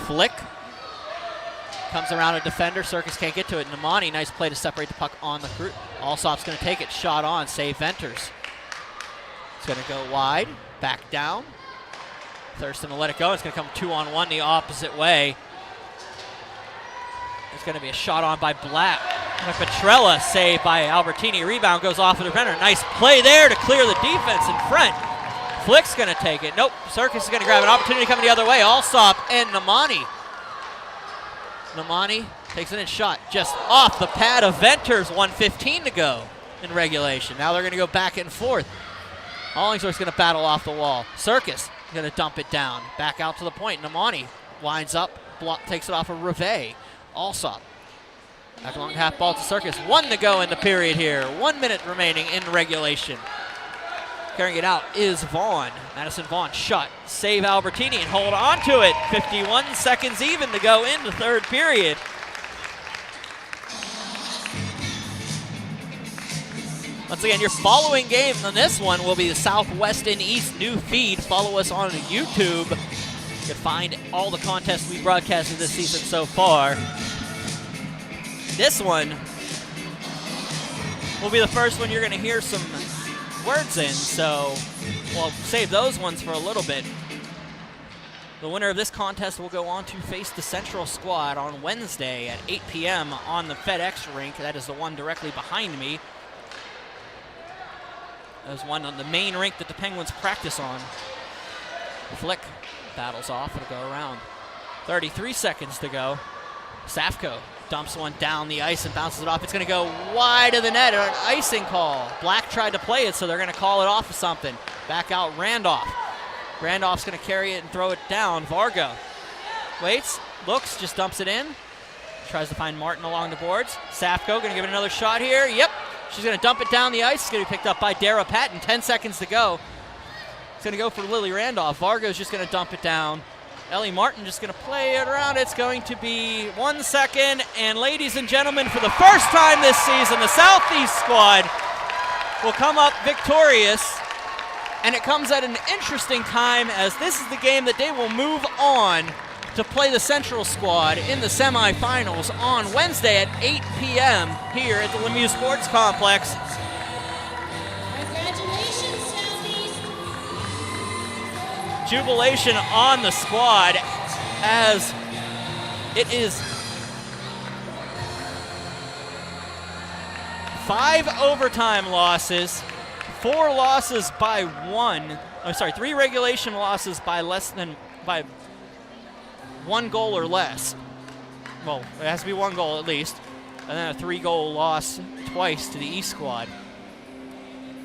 Flick. Comes around a defender. Circus can't get to it. Namani, nice play to separate the puck on the crew. Allsop's going to take it. Shot on. Save Venters. It's going to go wide. Back down. Thurston will let it go. It's going to come 2-on-1 the opposite way. It's going to be a shot on by Black. Petrella saved by Albertini. Rebound goes off of the defender. Nice play there to clear the defense in front. Flick's going to take it. Nope. Circus is going to grab an opportunity coming the other way. Allsop and Namani. Namani takes it in shot just off the pad of Venters. 1:15 to go in regulation. Now they're going to go back and forth. Hollingsworth's going to battle off the wall. Circus going to dump it down. Back out to the point. Namani winds up, takes it off of Reve. Allsop. Back along half ball to Circus. 1 to go in the period here. 1 minute remaining in regulation. Carrying it out is Vaughn. Madison Vaughn shot. Save Albertini and hold on to it. 51 seconds even to go in the third period. Once again, your following game on this one will be the Southwest and East new feed. Follow us on YouTube. You can find all the contests we broadcasted this season so far. This one will be the first one you're going to hear some words in, so we'll save those ones for a little bit. The winner of this contest will go on to face the Central squad on Wednesday at 8 p.m. on the FedEx rink. That is the one directly behind me. There's one on the main rink that the Penguins practice on. Flick battles off. It'll go around. 33 seconds to go. Safko dumps one down the ice and bounces it off. It's going to go wide of the net. An icing call. Black tried to play it, so they're going to call it off of something. Back out Randolph. Randolph's going to carry it and throw it down. Varga waits, looks, just dumps it in. Tries to find Martin along the boards. Safko going to give it another shot here. Yep. She's going to dump it down the ice. It's going to be picked up by Dara Patton. 10 seconds to go. It's going to go for Lily Randolph. Varga's just going to dump it down. Ellie Martin just going to play it around. It's going to be 1 second. And ladies and gentlemen, for the first time this season, the Southeast squad will come up victorious. And it comes at an interesting time, as this is the game that they will move on to play the Central squad in the semifinals on Wednesday at 8 p.m. here at the Lemieux Sports Complex. Congratulations, Southeast. Jubilation on the squad, as it is 5 overtime losses, 4 losses by 1. I'm sorry, 3 regulation losses by by 1 goal or less. Well, it has to be 1 goal at least. And then a 3-goal loss twice to the East squad.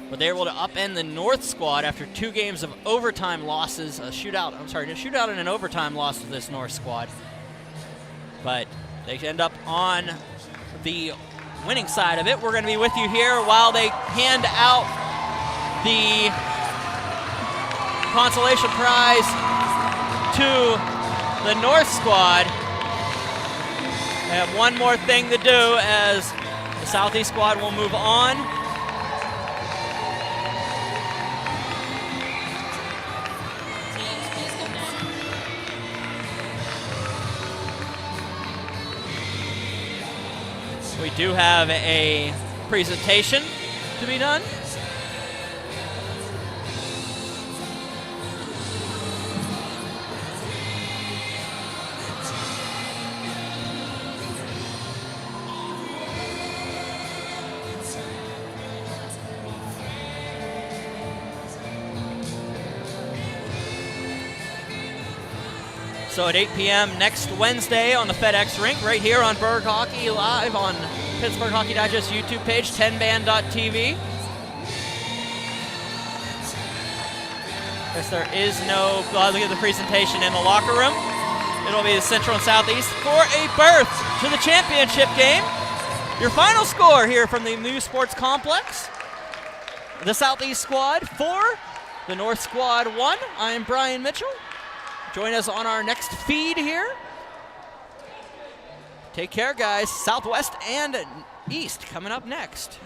But they're able to upend the North squad after 2 games of overtime losses. A shootout and an overtime loss to this North squad. But they end up on the winning side of it. We're going to be with you here while they hand out the consolation prize to the North squad. They have one more thing to do as the Southeast squad will move on. We do have a presentation to be done. So at 8 p.m. next Wednesday on the FedEx rink, right here on Berg Hockey Live on Pittsburgh Hockey Digest YouTube page, 10band.tv. Guess there is no, look at the presentation in the locker room. It'll be the Central and Southeast for a berth to the championship game. Your final score here from the Lemieux Sports Complex. The Southeast squad 4, the North squad 1. I'm Brian Mitchell. Join us on our next feed here. Take care, guys. Southwest and East coming up next.